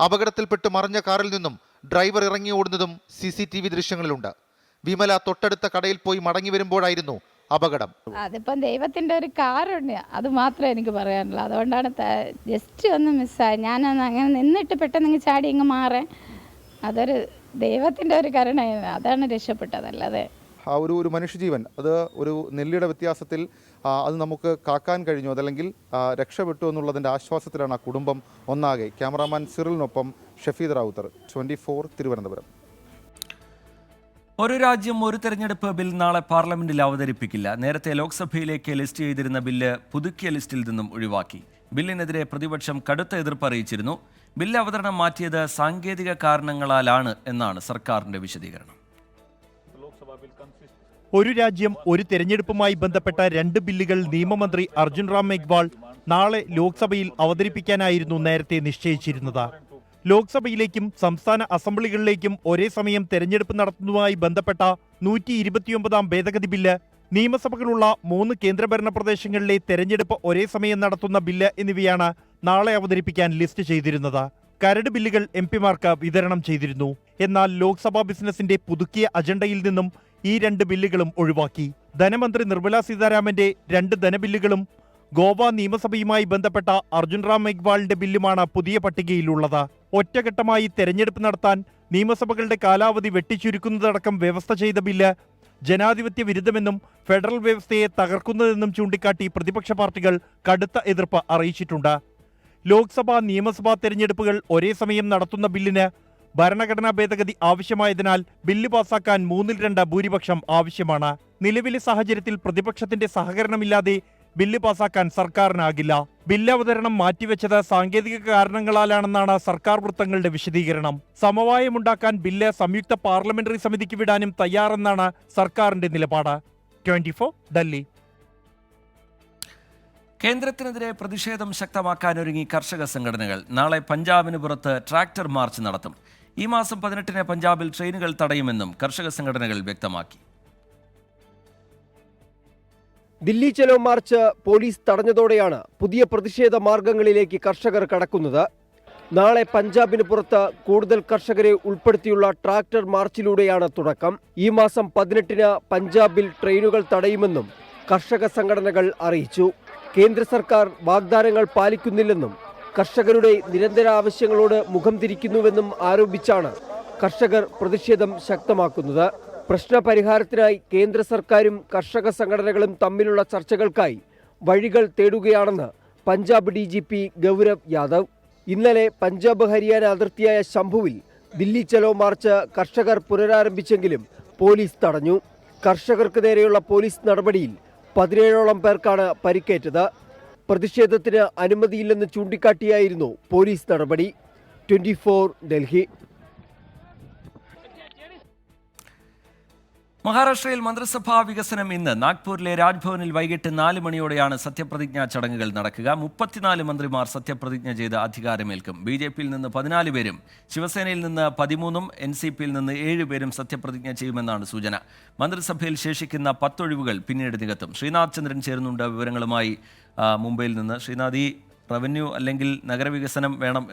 അപകടത്തിൽപ്പെട്ട് മറിഞ്ഞ കാറിൽ നിന്നും ഡ്രൈവർ ഇറങ്ങി ഓടുന്നതും CCTV ദൃശ്യങ്ങളിലുണ്ട്. വിമല തൊട്ടടുത്ത കടയിൽ പോയി മടങ്ങി വരുമ്പോഴായിരുന്നു അപകടം. അതിപ്പം ദൈവത്തിൻ്റെ ഒരു കാരുണ്യം, അത് മാത്രമേ എനിക്ക് പറയാനുള്ളൂ. അതുകൊണ്ടാണ് ജസ്റ്റ് ഒന്ന് മിസ്സായി. ഞാനൊന്ന് അങ്ങനെ നിന്നിട്ട് പെട്ടെന്ന് ചാടി ഇങ്ങ് മാറാൻ, അതൊരു ദൈവത്തിൻ്റെ ഒരു കരുണയാണ്. അതാണ് രക്ഷപ്പെട്ടത്. അല്ലാതെ ഒരു മനുഷ്യജീവൻ അത് ഒരു നെല്ലിയുടെ വ്യത്യാസത്തിൽ അത് നമുക്ക് കാക്കാൻ കഴിഞ്ഞു, അതല്ലെങ്കിൽ രക്ഷപ്പെട്ടു എന്നുള്ളതിൻ്റെ ആശ്വാസത്തിലാണ് ആ കുടുംബം ഒന്നാകെ. ക്യാമറാമാൻ സിറിലിനൊപ്പം ഷഫീദ് റാവുത്തർ, 24 തിരുവനന്തപുരം. ഒരു രാജ്യം ഒരു തെരഞ്ഞെടുപ്പ് ബിൽ നാളെ പാർലമെന്റിൽ അവതരിപ്പിക്കില്ല. നേരത്തെ ലോക്സഭയിലേക്ക് ലിസ്റ്റ് ചെയ്തിരുന്ന ബില്ല് പുതുക്കിയ ലിസ്റ്റിൽ നിന്നും ഒഴിവാക്കി. ബില്ലിനെതിരെ പ്രതിപക്ഷം കടുത്ത എതിർപ്പ് അറിയിച്ചിരുന്നു. ബില്ല് അവതരണം മാറ്റിയത് സാങ്കേതിക കാരണങ്ങളാലാണ് എന്നാണ് സർക്കാരിന്റെ വിശദീകരണം. ഒരു രാജ്യം ഒരു തെരഞ്ഞെടുപ്പുമായി ബന്ധപ്പെട്ട 2 ബില്ലുകൾ നിയമമന്ത്രി അർജുൻ റാം മേഘ്വാൾ നാളെ ലോക്സഭയിൽ അവതരിപ്പിക്കാനായിരുന്നു നേരത്തെ നിശ്ചയിച്ചിരുന്നത്. ലോക്സഭയിലേക്കും സംസ്ഥാന അസംബ്ലികളിലേക്കും ഒരേ സമയം തെരഞ്ഞെടുപ്പ് നടത്തുന്നതുമായി ബന്ധപ്പെട്ട 129ാം ഭേദഗതി ബില്ല്, നിയമസഭകളുള്ള 3 കേന്ദ്രഭരണ പ്രദേശങ്ങളിലെ തെരഞ്ഞെടുപ്പ് ഒരേ സമയം നടത്തുന്ന ബില്ല് എന്നിവയാണ് നാളെ അവതരിപ്പിക്കാൻ ലിസ്റ്റ് ചെയ്തിരുന്നത്. കരട് ബില്ലുകൾ എംപിമാർക്ക് വിതരണം ചെയ്തിരുന്നു. എന്നാൽ ലോക്സഭാ ബിസിനസിന്റെ പുതുക്കിയ അജണ്ടയിൽ നിന്നും ഈ 2 ബില്ലുകളും ഒഴിവാക്കി. ധനമന്ത്രി നിർമ്മല സീതാരാമന്റെ 2 ധനബില്ലുകളും ഗോവ നിയമസഭയുമായി ബന്ധപ്പെട്ട അർജുൻ റാം മേഘ്വാളിന്റെ ബില്ലുമാണ് പുതിയ പട്ടികയിലുള്ളത്. ഒറ്റഘട്ടമായി തെരഞ്ഞെടുപ്പ് നടത്താൻ നിയമസഭകളുടെ കാലാവധി വെട്ടിച്ചുരുക്കുന്നതടക്കം വ്യവസ്ഥ ചെയ്ത ബില്ല് ജനാധിപത്യ വിരുദ്ധമെന്നും ഫെഡറൽ വ്യവസ്ഥയെ തകർക്കുന്നതെന്നും ചൂണ്ടിക്കാട്ടി പ്രതിപക്ഷ പാർട്ടികൾ കടുത്ത എതിർപ്പ് അറിയിച്ചിട്ടുണ്ട്. ലോക്സഭാ നിയമസഭാ തെരഞ്ഞെടുപ്പുകൾ ഒരേ സമയം നടത്തുന്ന ബില്ലിന് ഭരണഘടനാ ഭേദഗതി ആവശ്യമായതിനാൽ ബില്ല് പാസാക്കാൻ 2/3 ഭൂരിപക്ഷം ആവശ്യമാണ്. നിലവിലെ സാഹചര്യത്തിൽ പ്രതിപക്ഷത്തിന്റെ സഹകരണമില്ലാതെ ബില്ല് പാസാക്കാൻ സർക്കാരിനാകില്ല. ബില്ല് അവതരണം മാറ്റിവെച്ചത് സാങ്കേതിക കാരണങ്ങളാലാണെന്നാണ് സർക്കാർ വൃത്തങ്ങളുടെ വിശദീകരണം. സമവായമുണ്ടാക്കാൻ ബില്ല് സംയുക്ത പാർലമെന്ററി സമിതിക്ക് വിടാനും തയ്യാറെന്നാണ് സർക്കാരിന്റെ നിലപാട്. 24 ഡൽഹി. കേന്ദ്രത്തിനെതിരെ പ്രതിഷേധം ശക്തമാക്കാനൊരുങ്ങി കർഷക സംഘടനകൾ. നാളെ പഞ്ചാബിന് പുറത്ത് ട്രാക്ടർ മാർച്ച് നടത്തും. ഈ മാസം 18-ന് പഞ്ചാബിൽ ട്രെയിനുകൾ തടയുമെന്നും കർഷക സംഘടനകൾ വ്യക്തമാക്കി. ദില്ലി ചലോ മാർച്ച് പോലീസ് തടഞ്ഞതോടെയാണ് പുതിയ പ്രതിഷേധ മാർഗങ്ങളിലേക്ക് കർഷകർ കടക്കുന്നത്. നാളെ പഞ്ചാബിന് പുറത്ത് കൂടുതൽ കർഷകരെ ഉൾപ്പെടുത്തിയുള്ള ട്രാക്ടർ മാർച്ചിലൂടെയാണ് തുടക്കം. ഈ മാസം 18-ന് പഞ്ചാബിൽ ട്രെയിനുകൾ തടയുമെന്നും കർഷക സംഘടനകൾ അറിയിച്ചു. കേന്ദ്ര സർക്കാർ വാഗ്ദാനങ്ങൾ പാലിക്കുന്നില്ലെന്നും കർഷകരുടെ നിരന്തര ആവശ്യങ്ങളോട് മുഖം തിരിക്കുന്നുവെന്നും ആരോപിച്ചാണ് കർഷകർ പ്രതിഷേധം ശക്തമാക്കുന്നത്. പ്രശ്നപരിഹാരത്തിനായി കേന്ദ്ര സർക്കാരും കർഷക സംഘടനകളും തമ്മിലുള്ള ചർച്ചകൾക്കായി വഴികൾ തേടുകയാണെന്ന് പഞ്ചാബ് DGP ഗൗരവ് യാദവ്. ഇന്നലെ പഞ്ചാബ് ഹരിയാന അതിർത്തിയായ ശംഭുവിൽ ദില്ലി ചലോ മാർച്ച് കർഷകർ പുനരാരംഭിച്ചെങ്കിലും പോലീസ് തടഞ്ഞു. കർഷകർക്ക് നേരെയുള്ള പോലീസ് നടപടിയിൽ 17ഓളം പേർക്കാണ് പരിക്കേറ്റത്. പ്രതിഷേധത്തിന് അനുമതിയില്ലെന്ന് ചൂണ്ടിക്കാട്ടിയായിരുന്നു പോലീസ് നടപടി. 24 ഡൽഹി. മഹാരാഷ്ട്രയിൽ മന്ത്രിസഭാ വികസനം ഇന്ന്. നാഗ്പൂരിലെ രാജ്ഭവനിൽ വൈകിട്ട് 4 മണിയോടെയാണ് സത്യപ്രതിജ്ഞാ ചടങ്ങുകൾ നടക്കുക. 34 മന്ത്രിമാർ സത്യപ്രതിജ്ഞ ചെയ്ത് അധികാരമേൽക്കും. BJPയിൽ നിന്ന് 14 പേരും ശിവസേനയിൽ നിന്ന് 13ഉം NCPയിൽ നിന്ന് 7 പേരും സത്യപ്രതിജ്ഞ ചെയ്യുമെന്നാണ് സൂചന. മന്ത്രിസഭയിൽ ശേഷിക്കുന്ന 10 ഒഴിവുകൾ പിന്നീട് നികത്തും. ശ്രീനാഥ് ചന്ദ്രൻ ചേരുന്നുണ്ട് വിവരങ്ങളുമായി മുംബൈയിൽ നിന്ന്. ശ്രീനാഥ്, ഈ റവന്യൂ അല്ലെങ്കിൽ നഗരവികസനം വേണം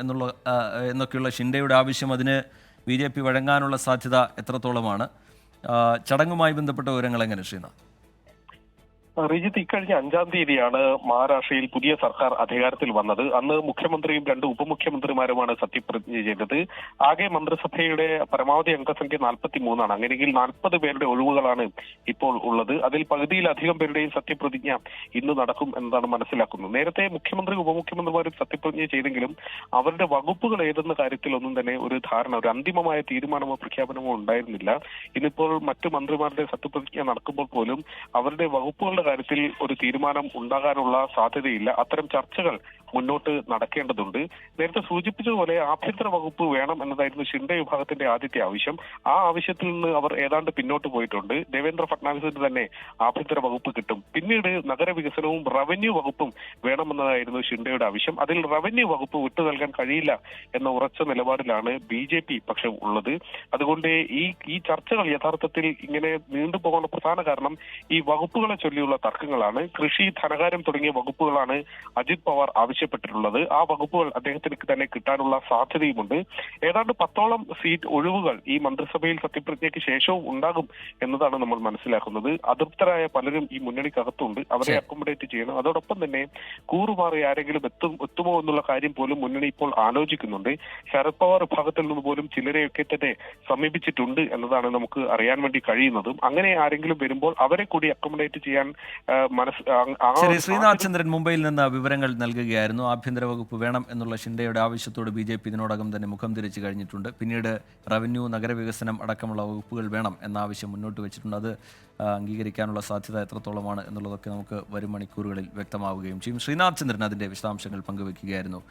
എന്നൊക്കെയുള്ള ഷിൻഡെയുടെ ആവശ്യം, അതിന് BJP വഴങ്ങാനുള്ള സാധ്യത എത്രത്തോളമാണ്? ചടങ്ങുമായി ബന്ധപ്പെട്ട വിവരങ്ങൾ എങ്ങനെ ശ്രീനാഥ്? റിജിത്ത്, ഇക്കഴിഞ്ഞ 5-ാം തീയതിയാണ് മഹാരാഷ്ട്രയിൽ പുതിയ സർക്കാർ അധികാരത്തിൽ വന്നത്. അന്ന് മുഖ്യമന്ത്രിയും 2 ഉപമുഖ്യമന്ത്രിമാരുമാണ് സത്യപ്രതിജ്ഞ ചെയ്തത്. ആകെ മന്ത്രിസഭയുടെ പരമാവധി അംഗസംഖ്യ 43 ആണ്. അങ്ങനെയെങ്കിൽ 40 പേരുടെ ഒഴിവുകളാണ് ഇപ്പോൾ ഉള്ളത്. അതിൽ പകുതിയിലധികം പേരുടെയും സത്യപ്രതിജ്ഞ ഇന്ന് നടക്കും എന്നതാണ് മനസ്സിലാക്കുന്നത്. നേരത്തെ മുഖ്യമന്ത്രി ഉപമുഖ്യമന്ത്രിമാരും സത്യപ്രതിജ്ഞ ചെയ്തെങ്കിലും അവരുടെ വകുപ്പുകൾ ഏതെന്ന കാര്യത്തിലൊന്നും തന്നെ ഒരു ധാരണ, ഒരു അന്തിമമായ തീരുമാനമോ പ്രഖ്യാപനമോ ഉണ്ടായിരുന്നില്ല. ഇന്നിപ്പോൾ മറ്റു മന്ത്രിമാരുടെ സത്യപ്രതിജ്ഞ നടക്കുമ്പോൾ പോലും അവരുടെ വകുപ്പുകളുടെ കാര്യത്തിൽ ഒരു തീരുമാനം ഉണ്ടാകാനുള്ള സാധ്യതയില്ല. അത്തരം ചർച്ചകൾ മുന്നോട്ട് നടക്കേണ്ടതുണ്ട്. നേരത്തെ സൂചിപ്പിച്ചതുപോലെ ആഭ്യന്തര വകുപ്പ് വേണം എന്നതായിരുന്നു ഷിൻഡെ വിഭാഗത്തിന്റെ ആദ്യത്തെ ആവശ്യം. ആ ആവശ്യത്തിൽ നിന്ന് അവർ ഏതാണ്ട് പിന്നോട്ട് പോയിട്ടുണ്ട്. ദേവേന്ദ്ര ഫട്നാവിസിന് തന്നെ ആഭ്യന്തര വകുപ്പ് കിട്ടും. പിന്നീട് നഗരവികസനവും റവന്യൂ വകുപ്പും വേണമെന്നതായിരുന്നു ഷിൻഡെയുടെ ആവശ്യം. അതിൽ റവന്യൂ വകുപ്പ് വിട്ടു നൽകാൻ കഴിയില്ല എന്ന ഉറച്ച നിലപാടിലാണ് BJP പക്ഷെ ഉള്ളത്. അതുകൊണ്ട് ഈ ചർച്ചകൾ യഥാർത്ഥത്തിൽ ഇങ്ങനെ നീണ്ടുപോകാനുള്ള പ്രധാന കാരണം ഈ വകുപ്പുകളെ ചൊല്ലിയുള്ള തർക്കങ്ങളാണ്. കൃഷി, ധനകാര്യം തുടങ്ങിയ വകുപ്പുകളാണ് അജിത് പവാർ ആവശ്യം ആവശ്യപ്പെട്ടിട്ടുള്ളത്. ആ വകുപ്പുകൾ അദ്ദേഹത്തിന് തന്നെ കിട്ടാനുള്ള സാധ്യതയുമുണ്ട്. ഏതാണ്ട് 10ഓളം സീറ്റ് ഒഴിവുകൾ ഈ മന്ത്രിസഭയിൽ സത്യപ്രതിജ്ഞയ്ക്ക് ശേഷവും ഉണ്ടാകും എന്നതാണ് നമ്മൾ മനസ്സിലാക്കുന്നത്. അതൃപ്തരായ പലരും ഈ മുന്നണിക്കകത്തുണ്ട്. അവരെ അക്കോമഡേറ്റ് ചെയ്യണം. അതോടൊപ്പം തന്നെ കൂറുമാറി ആരെങ്കിലും എത്തുമോ എന്നുള്ള കാര്യം പോലും മുന്നണി ഇപ്പോൾ ആലോചിക്കുന്നുണ്ട്. ശരത് പവാർ വിഭാഗത്തിൽ നിന്ന് പോലും ചിലരെയൊക്കെ തന്നെ സമീപിച്ചിട്ടുണ്ട് എന്നതാണ് നമുക്ക് അറിയാൻ വേണ്ടി കഴിയുന്നതും. അങ്ങനെ ആരെങ്കിലും വരുമ്പോൾ അവരെ കൂടി അക്കോമഡേറ്റ് ചെയ്യാൻ ശരി, ശ്രീനാഥ് ചന്ദ്രൻ മുംബൈയിൽ നിന്ന് വിവരങ്ങൾ നൽകുകയായിരുന്നു. ആഭ്യന്തര വകുപ്പ് വേണം എന്നുള്ള ഷിൻഡെയുടെ ആവശ്യത്തോട് BJP ഇതിനോടകം തന്നെ മുഖം തിരിച്ചു കഴിഞ്ഞിട്ടുണ്ട്. പിന്നീട് റവന്യൂ, നഗരവികസനം അടക്കമുള്ള വകുപ്പുകൾ വേണം എന്ന ആവശ്യം മുന്നോട്ട് വെച്ചിട്ടുണ്ട്. അത് അംഗീകരിക്കാനുള്ള സാധ്യത എത്രത്തോളമാണ് എന്നുള്ളതൊക്കെ നമുക്ക് വരും മണിക്കൂറുകളിൽ വ്യക്തമാവുകയും ചെയ്യും. ശ്രീനാഥ് ചന്ദ്രൻ അതിൻ്റെ വിശദാംശങ്ങൾ പങ്കുവയ്ക്കുകയായിരുന്നു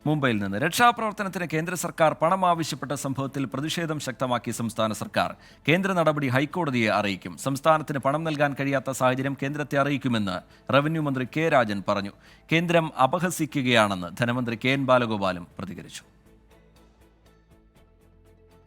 മുംബൈയിൽ നിന്ന്. രക്ഷാപ്രവർത്തനത്തിന് കേന്ദ്ര സർക്കാർ പണം ആവശ്യപ്പെട്ട സംഭവത്തിൽ പ്രതിഷേധം ശക്തമാക്കി സംസ്ഥാന സർക്കാർ. കേന്ദ്ര നടപടി ഹൈക്കോടതിയെ അറിയിക്കും. സംസ്ഥാനത്തിന് പണം നൽകാൻ കഴിയാത്ത സാഹചര്യം കേന്ദ്രത്തെ അറിയിക്കുമെന്ന് റവന്യൂ മന്ത്രി കെ രാജൻ പറഞ്ഞു. കേന്ദ്രം അപഹസിക്കുകയാണെന്ന് ധനമന്ത്രി KN ബാലഗോപാലും പ്രതികരിച്ചു.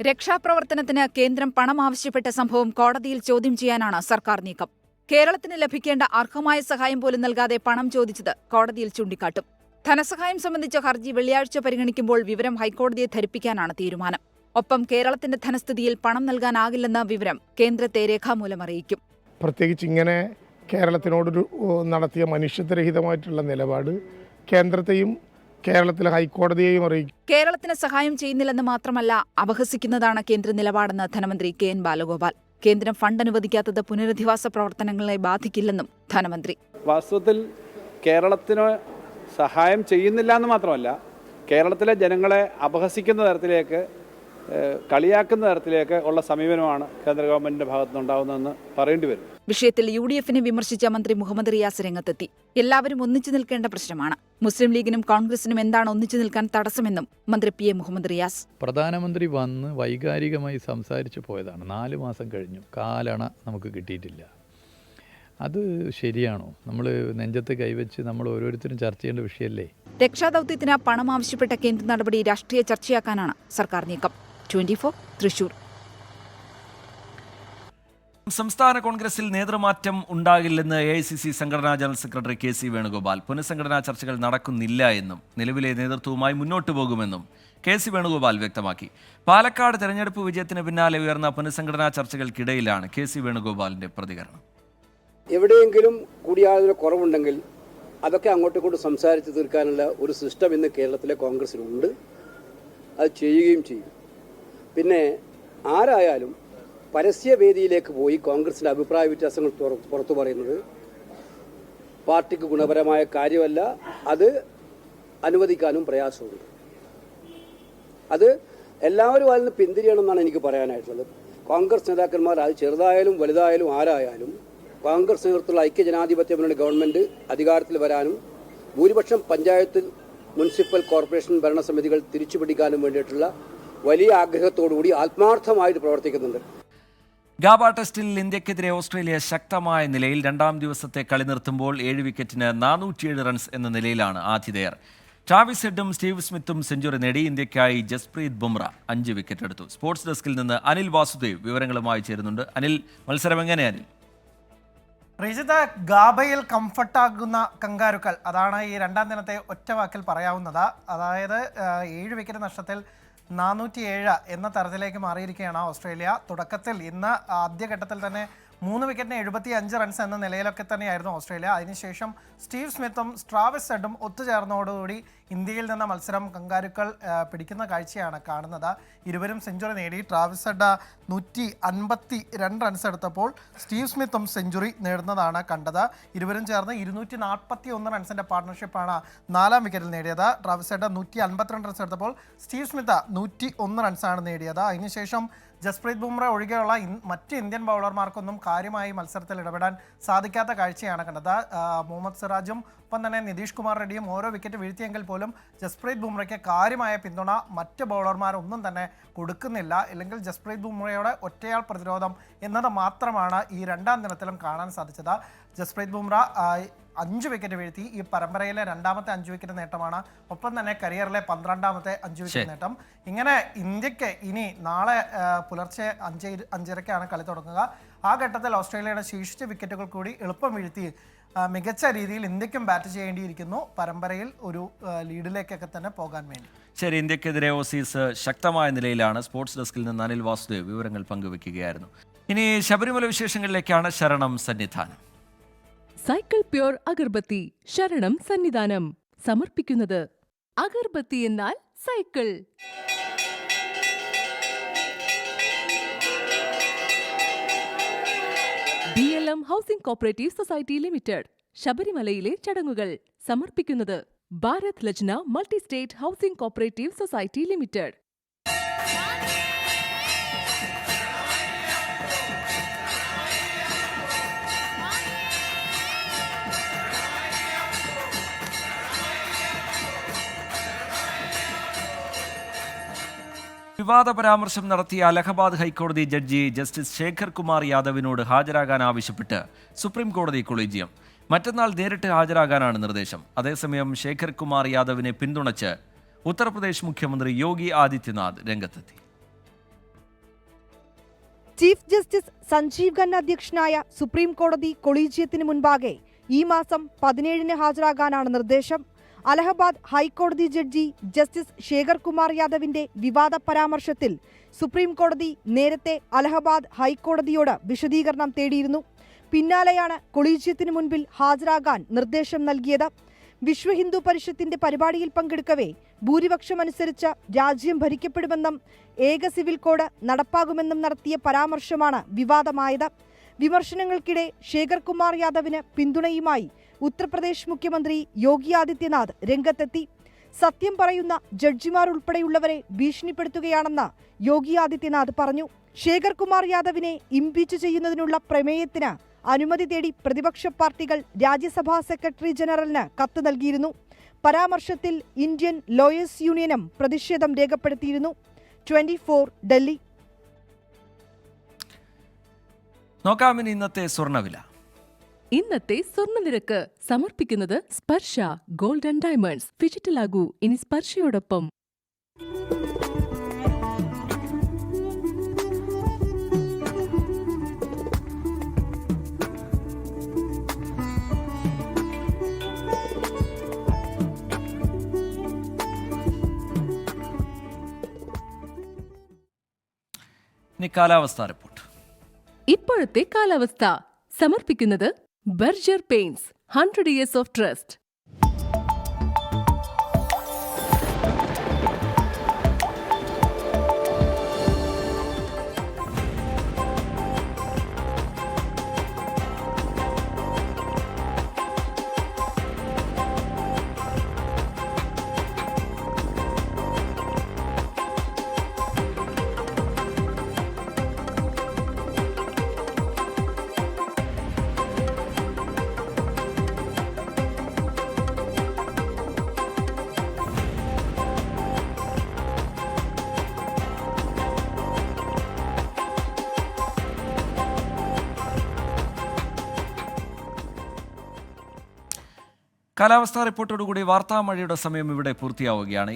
രക്ഷാപ്രവർത്തനത്തിന് കേന്ദ്രം പണം ആവശ്യപ്പെട്ട സംഭവം കോടതിയിൽ ചോദ്യം ചെയ്യാനാണ് സർക്കാർ നീക്കം. കേരളത്തിന് ലഭിക്കേണ്ട അർഹമായ സഹായം പോലും നൽകാതെ പണം ചോദിച്ചത് കോടതിയിൽ ചൂണ്ടിക്കാട്ടും. ധനസഹായം സംബന്ധിച്ച ഹർജി വെള്ളിയാഴ്ച പരിഗണിക്കുമ്പോൾ വിവരം ഹൈക്കോടതിയെ ധരിപ്പിക്കാനാണ് തീരുമാനം. ഒപ്പം കേരളത്തിന്റെ ധനസ്ഥിതിയിൽ പണം നൽകാനാകില്ലെന്ന വിവരം കേന്ദ്രത്തെ രേഖാമൂലം അറിയിക്കും. പ്രത്യേകിച്ച് ഇങ്ങനെ കേരളത്തിനോടൊരു നടത്തിയ മനുഷ്യത്വരഹിതമായിട്ടുള്ള നിലപാട് കേന്ദ്രത്തെയും കേരളത്തിലെ ഹൈക്കോടതിയെയും അറിയിക്കും. കേരളത്തിന് സഹായം ചെയ്യുന്നില്ലെന്ന് മാത്രമല്ല, അപഹസിക്കുന്നതാണ് കേന്ദ്ര നിലപാടെന്ന് ധനമന്ത്രി KN ബാലഗോപാൽ. കേന്ദ്രം ഫണ്ട് അനുവദിക്കാത്തത് പുനരധിവാസ പ്രവർത്തനങ്ങളെ ബാധിക്കില്ലെന്നും ധനമന്ത്രി. വാസ്തവത്തിൽ കേരളത്തിന് സഹായം ചെയ്യുന്നില്ല എന്ന് മാത്രമല്ല, കേരളത്തിലെ ജനങ്ങളെ അപഹസിക്കുന്ന തരത്തിലേക്ക്, കളിയാക്കുന്ന തരത്തിലേക്ക് ഉള്ള സമീപനമാണ് കേന്ദ്ര ഗവൺമെന്റിന്റെ ഭാഗത്തുനിന്നുണ്ടാകുന്നതെന്ന് പറയേണ്ടി വരും. വിഷയത്തിൽ UDF-നെ വിമർശിച്ച മന്ത്രി മുഹമ്മദ് റിയാസ് രംഗത്തെത്തി. എല്ലാവരും ഒന്നിച്ചു നിൽക്കേണ്ട പ്രശ്നമാണ്. മുസ്ലിം ലീഗിനും കോൺഗ്രസിനും എന്താണ് ഒന്നിച്ചു നിൽക്കാൻ തടസ്സമെന്നും മന്ത്രി PA മുഹമ്മദ് റിയാസ്. പ്രധാനമന്ത്രി വന്ന് വൈകാരികമായി സംസാരിച്ചു പോയതാണ്. 4 മാസം കഴിഞ്ഞു, കാലണ നമുക്ക് കിട്ടിയിട്ടില്ല. അത് ശരിയാണോ? നമ്മൾ നെഞ്ചത്ത് കൈവച്ച് നമ്മൾ ഓരോരുത്തരും ചർച്ച ചെയ്യേണ്ട വിഷയമല്ലേ? രക്ഷാദൌത്യത്തിന് പണം ആവശ്യപ്പെട്ട കേന്ദ്ര നടപടി രാഷ്ട്രീയ ചർച്ചയാക്കാനാണ് സർക്കാർ നീക്കം. 24 തൃശൂർ. സംസ്ഥാന കോൺഗ്രസിൽ നേതൃമാറ്റം ഉണ്ടാകില്ലെന്ന് AICC സംഘടനാ ജനറൽ സെക്രട്ടറി KC വേണുഗോപാൽ. പുനഃസംഘടനാ ചർച്ചകൾ നടക്കുന്നില്ല എന്നും നിലവിലെ നേതൃത്വവുമായി മുന്നോട്ടു പോകുമെന്നും KC വേണുഗോപാൽ വ്യക്തമാക്കി. പാലക്കാട് തെരഞ്ഞെടുപ്പ് വിജയത്തിന് പിന്നാലെ ഉയർന്ന പുനഃസംഘടനാ ചർച്ചകൾക്കിടയിലാണ് KC വേണുഗോപാലിന്റെ പ്രതികരണം. എവിടെയെങ്കിലും കൂടിയാലോചന കുറവുണ്ടെങ്കിൽ അതൊക്കെ അങ്ങോട്ടും ഇങ്ങോട്ടും സംസാരിച്ച് തീർക്കാനുള്ള ഒരു സിസ്റ്റം ഇന്ന് കേരളത്തിലെ കോൺഗ്രസിനുണ്ട്. അത് ചെയ്യുകയും ചെയ്യും. പിന്നെ ആരായാലും പരസ്യവേദിയിലേക്ക് പോയി കോൺഗ്രസിൻ്റെ അഭിപ്രായ വ്യത്യാസങ്ങൾ പുറത്തു പറയുന്നത് പാർട്ടിക്ക് ഗുണപരമായ കാര്യമല്ല. അത് അനുവദിക്കാനും പ്രയാസമുണ്ട്. അത് എല്ലാവരും അതിൽ നിന്ന് പിന്തിരിയണമെന്നാണ് എനിക്ക് പറയാനായിട്ടുള്ളത്. കോൺഗ്രസ് നേതാക്കന്മാർ, അത് ചെറുതായാലും വലുതായാലും ആരായാലും, കോൺഗ്രസ് നേതൃത്വത്തിലുള്ള ഐക്യജനാധിപത്യ മുന്നണി ഗവൺമെന്റ് അധികാരത്തിൽ വരാനും ഭൂരിപക്ഷം പഞ്ചായത്ത്, മുനിസിപ്പൽ കോർപ്പറേഷൻ ഭരണസമിതികൾ തിരിച്ചുപിടിക്കാനും വേണ്ടിയിട്ടുള്ള വലിയ ആഗ്രഹത്തോടുകൂടി ആത്മാർത്ഥമായിട്ട് പ്രവർത്തിക്കുന്നുണ്ട്. ഗാബ ടെസ്റ്റിൽ ഇന്ത്യക്കെതിരെ ഓസ്ട്രേലിയ ശക്തമായ നിലയിൽ. 2ാം ദിവസത്തെ കളി നിർത്തുമ്പോൾ 7 വിക്കറ്റിന് 407 റൺസ് എന്ന നിലയിലാണ് ആതിഥേയർ. ട്രാവിസ് ഹെഡും സ്റ്റീവ് സ്മിത്തും സെഞ്ചുറി നേടി. ഇന്ത്യക്കായി ജസ്പ്രീത് ബുംറ 5 വിക്കറ്റ് എടുത്തു. സ്പോർട്സ് ഡെസ്കിൽ നിന്ന് അനിൽ വാസുദേവ് വിവരങ്ങളുമായി ചേരുന്നുണ്ട്. അനിൽ, മത്സരം എങ്ങനെയാണ്? റിജിത, ഗാബയിൽ കംഫർട്ടാകുന്ന കങ്കാരുക്കൾ, അതാണ് ഈ 2ാം ദിനത്തെ ഒറ്റ വാക്കിൽ പറയാവുന്നത്. അതായത് 7 വിക്കറ്റ് നഷ്ടത്തിൽ 407 എന്ന തരത്തിലേക്ക് മാറിയിരിക്കുകയാണ് ഓസ്ട്രേലിയ. തുടക്കത്തിൽ ഇന്ന് ആദ്യഘട്ടത്തിൽ തന്നെ 3 വിക്കറ്റിന് 75 റൺസ് എന്ന നിലയിലൊക്കെ തന്നെയായിരുന്നു ഓസ്ട്രേലിയ. അതിനുശേഷം സ്റ്റീവ് സ്മിത്തും ട്രാവിസ് ഹെഡും ഒത്തുചേർന്നതോടുകൂടി ഇന്ത്യയിൽ നിന്ന് മത്സരം കങ്കാരുക്കൾ പിടിക്കുന്ന കാഴ്ചയാണ് കാണുന്നത്. ഇരുവരും സെഞ്ചുറി നേടി. ട്രാവിസ് ഹെഡ് 152 റൺസ് എടുത്തപ്പോൾ സ്റ്റീവ് സ്മിത്തും സെഞ്ചുറി നേടുന്നതാണ് കണ്ടത്. ഇരുവരും ചേർന്ന് 241 റൺസിൻ്റെ പാർട്ട്ണർഷിപ്പാണ് 4ാം വിക്കറ്റിൽ നേടിയത്. ട്രാവിസ് ഹെഡ് 152 റൺസ് എടുത്തപ്പോൾ സ്റ്റീവ് സ്മിത്ത് 101 റൺസാണ് നേടിയത്. അതിനുശേഷം ജസ്പ്രീത് ബുംറ ഒഴികെയുള്ള മറ്റ് ഇന്ത്യൻ ബൗളർമാർക്കൊന്നും കാര്യമായി മത്സരത്തിൽ ഇടപെടാൻ സാധിക്കാത്ത കാഴ്ചയാണ് കണ്ടത്. മുഹമ്മദ് സിറാജും ഒപ്പം തന്നെ നിതീഷ് കുമാർ റെഡ്ഡിയും ഓരോ വിക്കറ്റ് വീഴ്ത്തിയെങ്കിൽ പോലും ജസ്പ്രീത് ബുംറയ്ക്ക് കാര്യമായ പിന്തുണ മറ്റ് ബൗളർമാരൊന്നും തന്നെ കൊടുക്കുന്നില്ല. ഇല്ലെങ്കിൽ ജസ്പ്രീത് ബുംറയുടെ ഒറ്റയാൾ പ്രതിരോധം എന്നത് മാത്രമാണ് ഈ 2ാം ദിനത്തിലും കാണാൻ സാധിച്ചത്. ജസ്പ്രീത് ബുംറ 5 വിക്കറ്റ് വീഴ്ത്തി. ഈ പരമ്പരയിലെ രണ്ടാമത്തെ 5 വിക്കറ്റ് നേട്ടമാണ്. ഒപ്പം തന്നെ കരിയറിലെ 12ാമത്തെ 5 വിക്കറ്റ് നേട്ടം. ഇങ്ങനെ ഇന്ത്യക്ക് ഇനി നാളെ പുലർച്ചെ 5:30ക്കാണ് കളി തുടങ്ങുക. ആ ഘട്ടത്തിൽ ഓസ്ട്രേലിയയുടെ ശേഷിച്ച വിക്കറ്റുകൾ കൂടി എളുപ്പം വീഴ്ത്തി മികച്ച രീതിയിൽ ഇന്ത്യക്കും ബാറ്റ് ചെയ്യേണ്ടിയിരിക്കുന്നു, പരമ്പരയിൽ ഒരു ലീഡിലേക്കൊക്കെ തന്നെ പോകാൻ വേണ്ടി. ശരി, ഇന്ത്യക്കെതിരെ ഓസീസ് ശക്തമായ നിലയിലാണ്. സ്പോർട്സ് ഡെസ്കിൽ നിന്ന് അനിൽ വാസുദേവ് വിവരങ്ങൾ പങ്കുവെക്കുകയായിരുന്നു. ഇനി ശബരിമല വിശേഷങ്ങളിലേക്കാണ് ശരണം സന്നിധാനം. സൈക്കിൾ പ്യൂർ അഗർബത്തി ശരണം സന്നിധാനം സമർപ്പിക്കുന്നത് അഗർബത്തി എന്നാൽ cycle. BLM housing cooperative society limited ശബരിമലയിലെ ചടങ്ങുകൾ സമർപ്പിക്കുന്നത് Bharat Lajna multi state housing cooperative society limited. വിവാദ പരാമർശം നടത്തിയ അലഹബാദ് ഹൈക്കോടതി ജഡ്ജി ജസ്റ്റിസ് ശേഖർ കുമാർ യാദവിനോട് ഹാജരാകാൻ ആവശ്യപ്പെട്ട് സുപ്രീം കോടതി കൊളീജിയം. മറ്റന്നാൾ നേരിട്ട് ഹാജരാകാനാണ് നിർദ്ദേശം. അതേസമയം ശേഖർ കുമാർ യാദവിനെ പിന്തുണച്ച് ഉത്തർപ്രദേശ് മുഖ്യമന്ത്രി യോഗി ആദിത്യനാഥ് രംഗത്തെത്തി. ചീഫ് ജസ്റ്റിസ് സഞ്ജീവ് ഖന്ന അധ്യക്ഷനായ സുപ്രീം കോടതി കൊളീജിയത്തിന് മുൻപാകെ ഈ മാസം 17-ന് ഹാജരാകാനാണ് നിർദ്ദേശം. അലഹബാദ് ഹൈക്കോടതി ജഡ്ജി ജസ്റ്റിസ് ശേഖർ കുമാർ യാദവിന്റെ വിവാദ പരാമർശത്തിൽ സുപ്രീം കോടതി നേരത്തെ അലഹബാദ് ഹൈക്കോടതിയോട് വിശദീകരണം തേടിയിരുന്നു. പിന്നാലെയാണ് കൊളീജിയത്തിന് മുൻപിൽ ഹാജരാകാൻ നിർദ്ദേശം നൽകിയത്. വിശ്വ ഹിന്ദു പരിഷത്തിന്റെ പരിപാടിയിൽ പങ്കെടുക്കവേ ഭൂരിപക്ഷമനുസരിച്ച് രാജ്യം ഭരിക്കപ്പെടുമെന്നും ഏക സിവിൽ കോഡ് നടപ്പാകുമെന്നും നടത്തിയ പരാമർശമാണ് വിവാദമായത്. വിമർശനങ്ങൾക്കിടെ ശേഖർ കുമാർ യാദവിന് പിന്തുണയുമായി ഉത്തർപ്രദേശ് മുഖ്യമന്ത്രി യോഗി ആദിത്യനാഥ് രംഗത്തെത്തി. സത്യം പറയുന്ന ജഡ്ജിമാർ ഉൾപ്പെടെയുള്ളവരെ ഭീഷണിപ്പെടുത്തുകയാണെന്ന് യോഗി ആദിത്യനാഥ് പറഞ്ഞു. ശേഖർ കുമാർ യാദവിനെ ഇംപീച്ച് ചെയ്യുന്നതിനുള്ള പ്രമേയത്തിന് അനുമതി തേടി പ്രതിപക്ഷ പാർട്ടികൾ രാജ്യസഭാ സെക്രട്ടറി ജനറലിന് കത്ത് നൽകിയിരുന്നു. പരാമർശത്തിൽ ഇന്ത്യൻ ലോയേഴ്സ് യൂണിയനും പ്രതിഷേധം രേഖപ്പെടുത്തിയിരുന്നു. 24 ഡൽഹി. നോക്കാമിന് ഇന്നത്തെ സ്വർണ്ണവില. ഇന്നത്തെ സ്വർണ്ണനിരക്ക് സമർപ്പിക്കുന്നത് സ്പർശ ഗോൾഡ് ആൻഡ് ഡയമണ്ട്സ്. ഡിജിറ്റലാകൂ ഇനി സ്പർശയോടൊപ്പം. ഇനി കാലാവസ്ഥാ റിപ്പോർട്ട്. ഇപ്പോഴത്തെ കാലാവസ്ഥ സമർപ്പിക്കുന്നത് Berger paints 100 years of trust. കാലാവസ്ഥാ റിപ്പോർട്ടോടുകൂടി വാർത്താ മഴയുടെ സമയം ഇവിടെ പൂർത്തിയാവുകയാണ്.